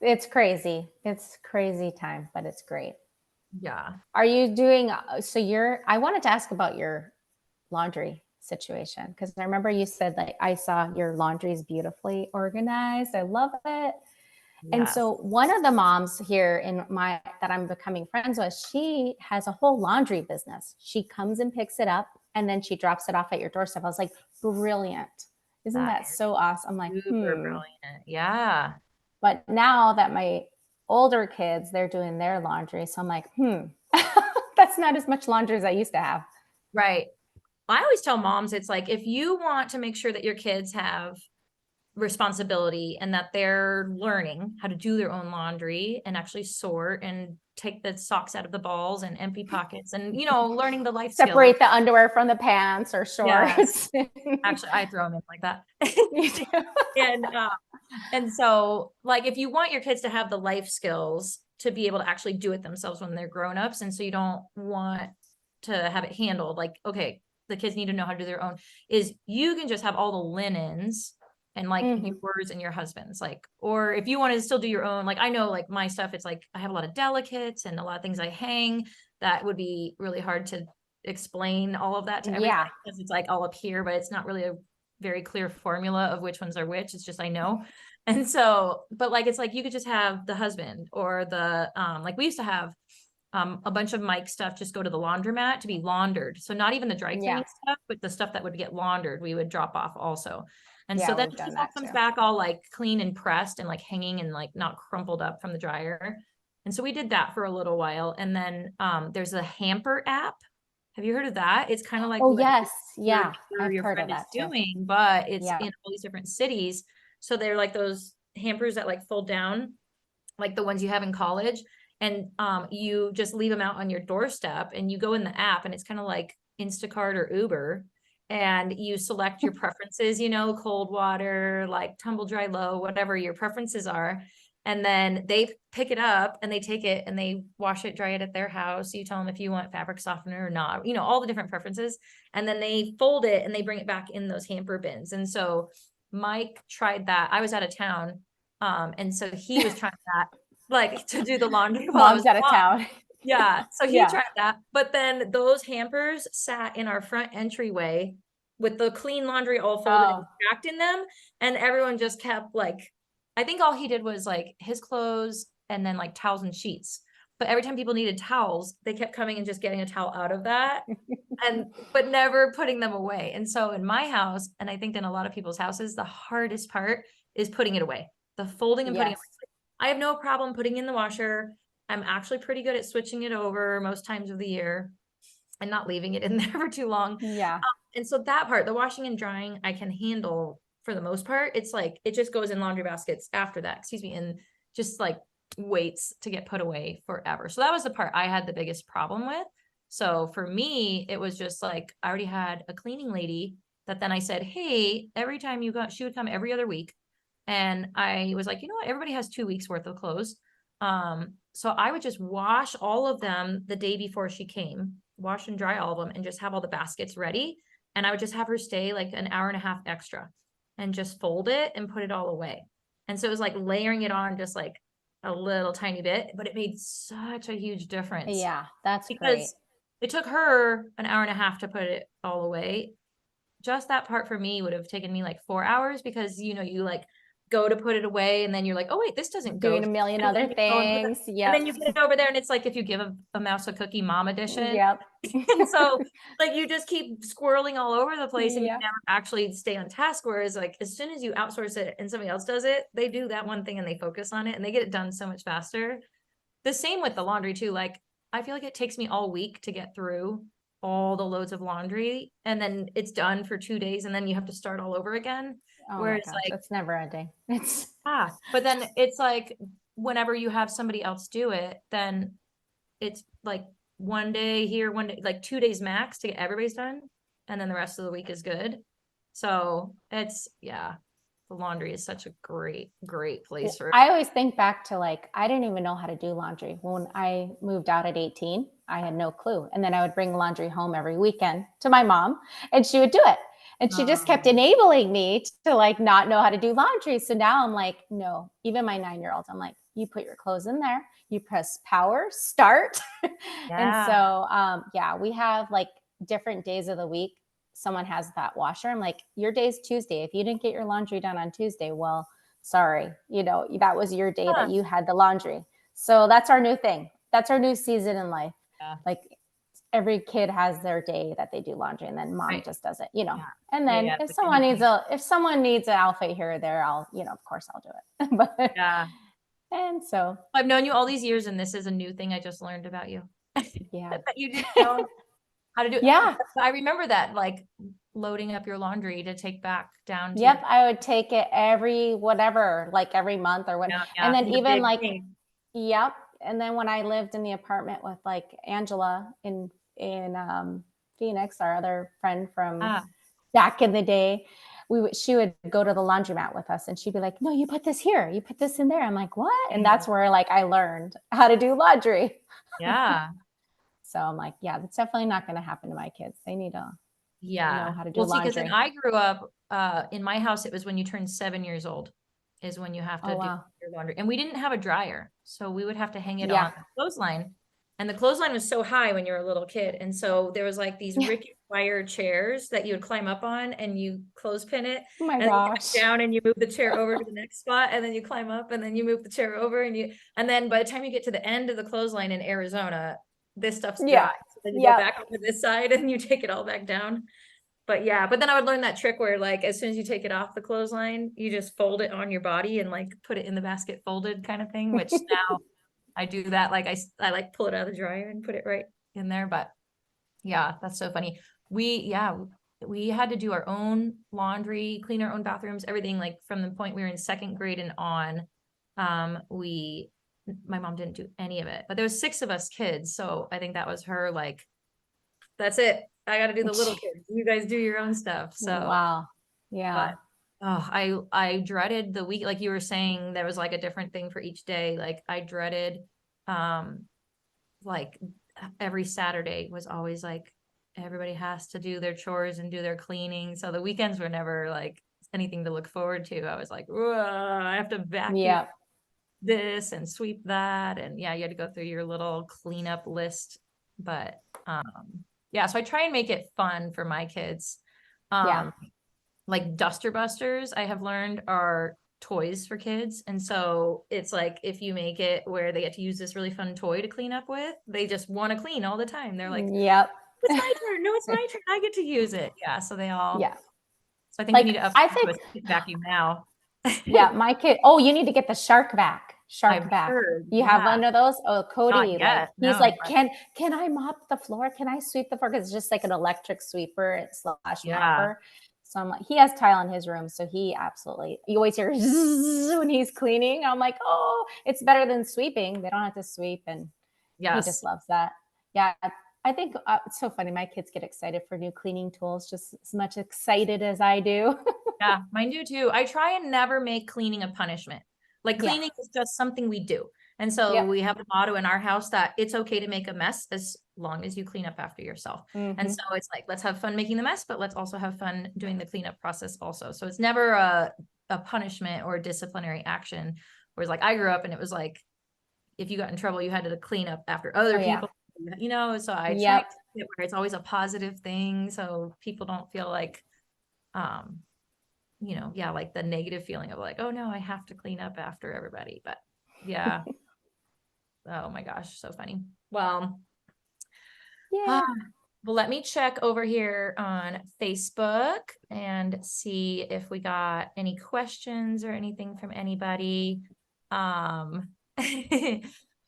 Speaker 2: It's crazy. It's crazy time, but it's great.
Speaker 1: Yeah.
Speaker 2: Are you doing, I wanted to ask about your laundry situation because I remember you said like I saw your laundry is beautifully organized. I love it. Yes. And so one of the moms here that I'm becoming friends with, she has a whole laundry business. She comes and picks it up and then she drops it off at your doorstep. I was like, brilliant. Isn't that so awesome? I'm like,
Speaker 1: super brilliant. Yeah.
Speaker 2: But now that my older kids, they're doing their laundry. So I'm like, that's not as much laundry as I used to have.
Speaker 1: Right. I always tell moms, it's like, if you want to make sure that your kids have responsibility and that they're learning how to do their own laundry and actually sort and take the socks out of the balls and empty pockets and, learning the life
Speaker 2: separate
Speaker 1: skills.
Speaker 2: The underwear from the pants or shorts.
Speaker 1: Yes. Actually, I throw them in like that. And so like, if you want your kids to have the life skills to be able to actually do it themselves when they're grown-ups, and so you don't want to have it handled like, okay, the kids need to know how to do their own, is you can just have all the linens and like yours and your husband's, like, or if you want to still do your own, like, I know like my stuff, it's like, I have a lot of delicates and a lot of things I hang that would be really hard to explain all of that to everybody because it's like all up here, but it's not really a very clear formula of which ones are which. It's just, I know. And so, but like, it's like, you could just have the husband or the, like we used to have a bunch of Mike stuff just go to the laundromat to be laundered. So not even the dry cleaning stuff, but the stuff that would get laundered, we would drop off also. And so then it all comes back all like clean and pressed and like hanging and like not crumpled up from the dryer. And so we did that for a little while. And then there's a hamper app. Have you heard of that? It's kind of like
Speaker 2: Oh,
Speaker 1: what
Speaker 2: yes. Yeah.
Speaker 1: your
Speaker 2: I've
Speaker 1: your
Speaker 2: heard of
Speaker 1: friend is
Speaker 2: that too.
Speaker 1: doing, but it's
Speaker 2: Yeah.
Speaker 1: in all these different cities. So they're like those hampers that like fold down, like the ones you have in college, and you just leave them out on your doorstep, and you go in the app, and it's kind of like Instacart or Uber, and you select your preferences, cold water, like tumble dry low, whatever your preferences are. And then they pick it up and they take it and they wash it, dry it at their house. You tell them if you want fabric softener or not, all the different preferences. And then they fold it and they bring it back in those hamper bins. And so Mike tried that. I was out of town. And so he was trying that, like to do the laundry while I
Speaker 2: Mom's
Speaker 1: was
Speaker 2: out of
Speaker 1: gone.
Speaker 2: town.
Speaker 1: Yeah. So he
Speaker 2: Yeah.
Speaker 1: tried that. But then those hampers sat in our front entryway with the clean laundry all folded and
Speaker 2: Oh,
Speaker 1: stacked in them. And everyone just kept like, I think all he did was like his clothes and then like towels and sheets. But every time people needed towels, they kept coming and just getting a towel out of that but never putting them away. And so in my house, and I think in a lot of people's houses, the hardest part is putting it away, the folding and putting it
Speaker 2: yes.
Speaker 1: away. I have no problem putting in the washer. I'm actually pretty good at switching it over most times of the year and not leaving it in there for too long.
Speaker 2: Yeah.
Speaker 1: And so that part, the washing and drying, I can handle for the most part. It's like, it just goes in laundry baskets after that, excuse me, and just like waits to get put away forever. So that was the part I had the biggest problem with. So for me, it was just like, I already had a cleaning lady that then I said, hey, every time she would come every other week. And I was like, you know what? Everybody has 2 weeks worth of clothes. So I would just wash all of them the day before she came, wash and dry all of them, and just have all the baskets ready. And I would just have her stay like an hour and a half extra and just fold it and put it all away. And so it was like layering it on just like a little tiny bit, but it made such a huge difference
Speaker 2: Yeah. That's great.
Speaker 1: because it took her an hour and a half to put it all away. Just that part for me would have taken me like 4 hours because, you like go to put it away and then you're like, oh wait, this doesn't go.
Speaker 2: Doing a million
Speaker 1: And
Speaker 2: other
Speaker 1: then you go and
Speaker 2: things.
Speaker 1: and
Speaker 2: Yep.
Speaker 1: then you get it over there and it's like if you give a mouse a cookie, mom edition.
Speaker 2: Yep.
Speaker 1: And so like you just keep squirreling all over the place and you
Speaker 2: Yeah.
Speaker 1: never actually stay on task. Whereas like as soon as you outsource it and somebody else does it, they do that one thing and they focus on it and they get it done so much faster. The same with the laundry too. Like I feel like it takes me all week to get through all the loads of laundry and then it's done for 2 days and then you have to start all over again.
Speaker 2: Oh my
Speaker 1: Whereas
Speaker 2: gosh,
Speaker 1: like,
Speaker 2: it's never ending. It's
Speaker 1: but then it's like whenever you have somebody else do it, then it's like one day here, one day, like 2 days max to get everybody's done. And then the rest of the week is good. So the laundry is such a great, great place for.
Speaker 2: I always think back to like I didn't even know how to do laundry. When I moved out at 18, I had no clue. And then I would bring laundry home every weekend to my mom and she would do it. And she just kept enabling me to like not know how to do laundry. So now I'm like, no, even my 9-year-old, I'm like, you put your clothes in there, you press power, start. And so we have like different days of the week. Someone has that washer. I'm like, your day's Tuesday. If you didn't get your laundry done on Tuesday, well, sorry, that was your day that you had the laundry. So that's our new thing. That's our new season in life.
Speaker 1: Yeah.
Speaker 2: Like every kid has their day that they do laundry and then mom just does it,
Speaker 1: Yeah.
Speaker 2: And then if someone needs an outfit here or there, I'll, of course I'll do it. But and so
Speaker 1: I've known you all these years and this is a new thing I just learned about you.
Speaker 2: Yeah.
Speaker 1: That you didn't know how to do it.
Speaker 2: Yeah.
Speaker 1: I remember that, like loading up your laundry to take back down to
Speaker 2: Yep, I would take it every month or what. And then even like
Speaker 1: thing.
Speaker 2: Yep. And then when I lived in the apartment with like Angela in Phoenix, our other friend from back in the day, she would go to the laundromat with us and she'd be like, no, you put this here, you put this in there. I'm like, what? And that's where like I learned how to do laundry.
Speaker 1: Yeah.
Speaker 2: So I'm like, yeah, that's definitely not going to happen to my kids. They need to know how to do laundry.
Speaker 1: Because then I grew up in my house, it was when you turn 7 years old is when you have to do your laundry. And we didn't have a dryer. So we would have to hang it on the clothesline. And the clothesline was so high when you were a little kid. And so there was like these rickety wire chairs that you would climb up on and you clothespin it.
Speaker 2: Oh my
Speaker 1: and
Speaker 2: gosh.
Speaker 1: Then you down and you move the chair over to the next spot and then you climb up and then you move the chair over and then by the time you get to the end of the clothesline in Arizona, this stuff's dry. So then you go back over this side and you take it all back down. But then I would learn that trick where like as soon as you take it off the clothesline, you just fold it on your body and like put it in the basket folded kind of thing, which now I do that. Like I like pull it out of the dryer and put it right in there. But Yeah, that's so funny. We had to do our own laundry, clean our own bathrooms, everything, like from the point we were in second grade and on. My mom didn't do any of it, but there was 6 of us kids. So I think that was her like, that's it. I got to do the little kids. You guys do your own stuff. So,
Speaker 2: Wow.
Speaker 1: but
Speaker 2: Yeah.
Speaker 1: I dreaded the week, like you were saying, there was like a different thing for each day. Like I dreaded, um, like every Saturday was always like everybody has to do their chores and do their cleaning. So the weekends were never like anything to look forward to. I was like, I have to vacuum
Speaker 2: Yeah.
Speaker 1: this and sweep that. And yeah, you had to go through your little cleanup list. But yeah, so I try and make it fun for my kids.
Speaker 2: Yeah.
Speaker 1: Like duster busters, I have learned are toys for kids. And so it's like if you make it where they get to use this really fun toy to clean up with, they just want to clean all the time. They're like,
Speaker 2: Yep.
Speaker 1: it's my turn. No, it's my turn. I get to use it. Yeah. So they all,
Speaker 2: Yeah.
Speaker 1: so I think we
Speaker 2: Like
Speaker 1: need to
Speaker 2: I
Speaker 1: upgrade to
Speaker 2: think,
Speaker 1: a stick vacuum now.
Speaker 2: yeah, my kid. Oh, you need to get the shark vac.
Speaker 1: I've
Speaker 2: Shark vac.
Speaker 1: heard.
Speaker 2: You have
Speaker 1: Yeah.
Speaker 2: one of those? Oh,
Speaker 1: Not
Speaker 2: Cody, like
Speaker 1: yet.
Speaker 2: he's
Speaker 1: No,
Speaker 2: like,
Speaker 1: but
Speaker 2: can I mop the floor? Can I sweep the floor? Because it's just like an electric sweeper slash
Speaker 1: yeah.
Speaker 2: mopper. So I'm like, he has tile in his room, so he absolutely. You always hear zzz when he's cleaning. I'm like, oh, it's better than sweeping. They don't have to sweep, and he just
Speaker 1: Yes.
Speaker 2: loves that. Yeah, I think it's so funny. My kids get excited for new cleaning tools, just as much excited as I do.
Speaker 1: Yeah, mine do too. I try and never make cleaning a punishment. Like
Speaker 2: Yeah.
Speaker 1: cleaning is just something we do. And so
Speaker 2: Yep.
Speaker 1: we have a motto in our house that it's okay to make a mess as long as you clean up after yourself. And
Speaker 2: Hmm.
Speaker 1: so it's like, let's have fun making the mess, but let's also have fun doing the cleanup process also. So it's never a punishment or a disciplinary action. Whereas like I grew up and it was like, if you got in trouble, you had to clean up after other
Speaker 2: Oh yeah.
Speaker 1: people, so I try to
Speaker 2: Yep.
Speaker 1: make it where it's always a positive thing. So people don't feel like, um, yeah, like the negative feeling of like, oh no, I have to clean up after everybody. But yeah. Oh my gosh, so funny. Well,
Speaker 2: Yeah.
Speaker 1: well, let me check over here on Facebook and see if we got any questions or anything from anybody. Um,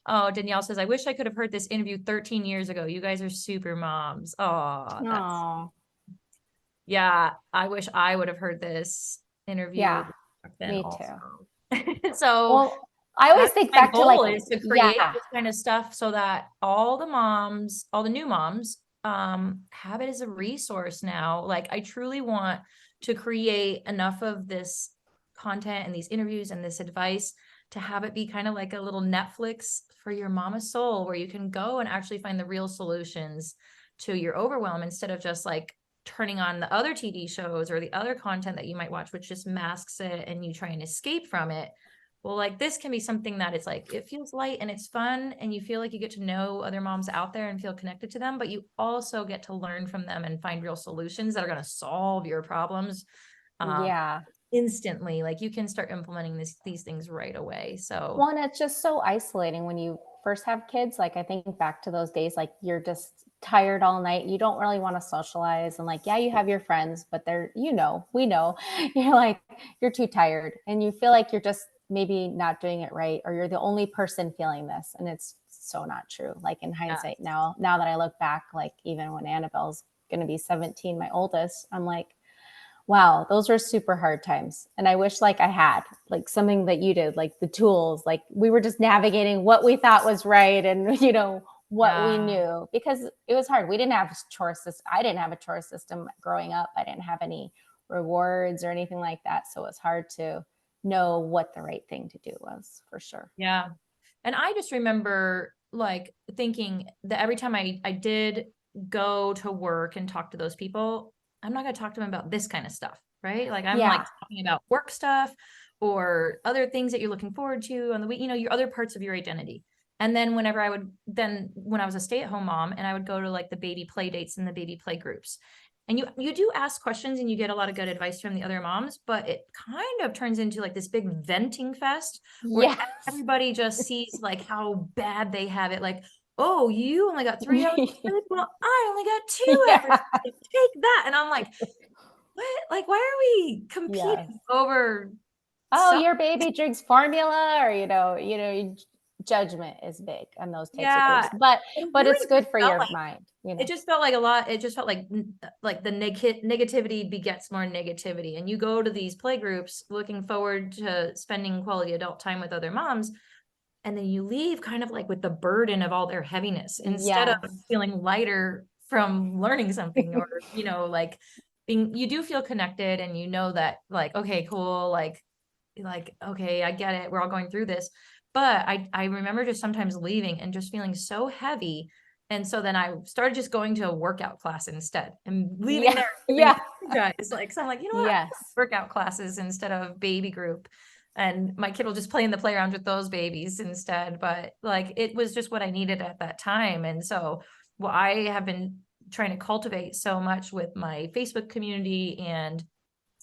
Speaker 1: oh, Danielle says, I wish I could have heard this interview 13 years ago. You guys are super moms. Oh,
Speaker 2: Oh,
Speaker 1: yeah, I wish I would have heard this interview
Speaker 2: yeah.
Speaker 1: back then
Speaker 2: Me
Speaker 1: also.
Speaker 2: too.
Speaker 1: So
Speaker 2: Well, I always
Speaker 1: that's
Speaker 2: think
Speaker 1: my
Speaker 2: back to like,
Speaker 1: goal, is to create
Speaker 2: yeah,
Speaker 1: this kind of stuff so that all the moms, all the new moms, have it as a resource now. Like I truly want to create enough of this content and these interviews and this advice to have it be kind of like a little Netflix for your mama soul, where you can go and actually find the real solutions to your overwhelm instead of just like turning on the other TV shows or the other content that you might watch, which just masks it and you try and escape from it. Well, like this can be something that it's like, it feels light and it's fun and you feel like you get to know other moms out there and feel connected to them, but you also get to learn from them and find real solutions that are going to solve your problems
Speaker 2: yeah.
Speaker 1: instantly. Like you can start implementing these things right away. So
Speaker 2: One, it's just so isolating when you first have kids. Like I think back to those days, like you're just tired all night. You don't really want to socialize. And like, yeah, you have your friends, but they're, we know, you're like, you're too tired and you feel like you're just maybe not doing it right, or you're the only person feeling this. And it's so not true. Like in
Speaker 1: yeah,
Speaker 2: hindsight now that I look back, like even when Annabelle's going to be 17, my oldest, I'm like, wow, those were super hard times. And I wish like I had like something that you did, like the tools, like we were just navigating what we thought was right and, what we
Speaker 1: yeah,
Speaker 2: knew, because it was hard. We didn't have a chore system. I didn't have a chore system growing up. I didn't have any rewards or anything like that. So it's hard to know what the right thing to do was, for sure.
Speaker 1: yeah. And I just remember like thinking that every time I did go to work and talk to those people, I'm not going to talk to them about this kind of stuff, right? Like I'm like
Speaker 2: Yeah.
Speaker 1: talking about work stuff or other things that you're looking forward to on the week, your other parts of your identity. And then when I was a stay-at-home mom and I would go to like the baby play dates and the baby play groups, and you do ask questions and you get a lot of good advice from the other moms, but it kind of turns into like this big venting fest where
Speaker 2: Yes.
Speaker 1: everybody just sees like how bad they have it. Like, oh, you only got 3 hours of sleep. Well, I only got 2 hours.
Speaker 2: Yeah.
Speaker 1: Take that. And I'm like, what? Like, why are we
Speaker 2: Yes.
Speaker 1: competing over
Speaker 2: Oh,
Speaker 1: stuff?
Speaker 2: your baby drinks formula, or judgment is big on those types of
Speaker 1: Yeah.
Speaker 2: groups, but
Speaker 1: It
Speaker 2: it's
Speaker 1: really
Speaker 2: good
Speaker 1: just
Speaker 2: for
Speaker 1: felt
Speaker 2: your
Speaker 1: like
Speaker 2: mind, you know.
Speaker 1: it just felt like a lot. It just felt like the negativity begets more negativity. And you go to these play groups looking forward to spending quality adult time with other moms. And then you leave kind of like with the burden of all their heaviness instead of
Speaker 2: Yes.
Speaker 1: feeling lighter from learning something, or, like you do feel connected, and you know that like, okay, cool. Like, okay, I get it. We're all going through this. But I remember just sometimes leaving and just feeling so heavy. And so then I started just going to a workout class instead and leaving
Speaker 2: Yeah.
Speaker 1: there.
Speaker 2: Yeah.
Speaker 1: Guys, like, so I'm like, you know what?
Speaker 2: Yes.
Speaker 1: Workout classes instead of baby group. And my kid will just play in the playground with those babies instead. But like, it was just what I needed at that time. And so, well, I have been trying to cultivate so much with my Facebook community and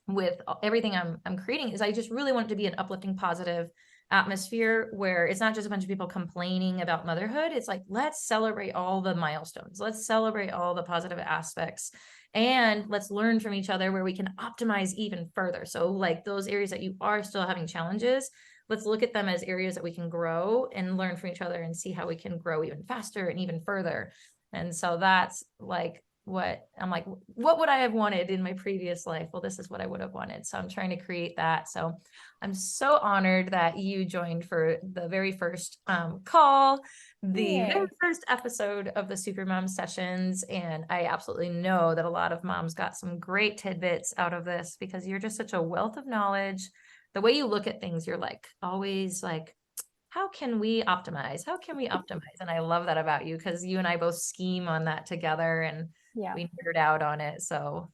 Speaker 1: with everything I'm creating is I just really want it to be an uplifting, positive atmosphere where it's not just a bunch of people complaining about motherhood. It's like, let's celebrate all the milestones. Let's celebrate all the positive aspects, and let's learn from each other where we can optimize even further. So like those areas that you are still having challenges, let's look at them as areas that we can grow and learn from each other and see how we can grow even faster and even further. And so that's like what I'm like, what would I have wanted in my previous life? Well, this is what I would have wanted. So I'm trying to create that. So I'm so honored that you joined for the very first call, the very
Speaker 2: Yay.
Speaker 1: first episode of the Supermom Sessions. And I absolutely know that a lot of moms got some great tidbits out of this because you're just such a wealth of knowledge. The way you look at things, you're like always like, how can we optimize? How can we optimize? And I love that about you because you and I both scheme on that together and
Speaker 2: Yeah.
Speaker 1: we nerd out on it. So,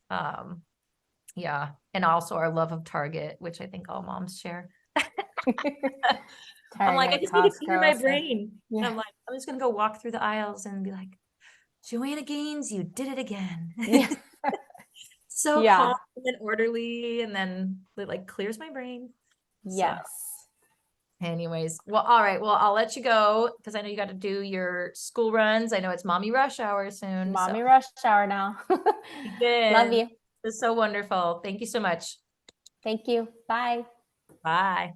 Speaker 1: yeah. And also our love of Target, which I think all moms share. I'm like, I
Speaker 2: Target,
Speaker 1: just need to clear my
Speaker 2: Costco. So,
Speaker 1: brain.
Speaker 2: yeah.
Speaker 1: I'm like, I'm just going to go walk through the aisles and be like, Joanna Gaines, you did it again.
Speaker 2: Yeah.
Speaker 1: So
Speaker 2: Yeah.
Speaker 1: calm and orderly. And then it like clears my brain. So
Speaker 2: Yes.
Speaker 1: anyways, well, all right. Well, I'll let you go because I know you got to do your school runs. I know it's mommy rush hour soon. So
Speaker 2: Mommy rush hour now. Love
Speaker 1: again,
Speaker 2: you.
Speaker 1: it's so wonderful. Thank you so much.
Speaker 2: Thank you. Bye.
Speaker 1: Bye.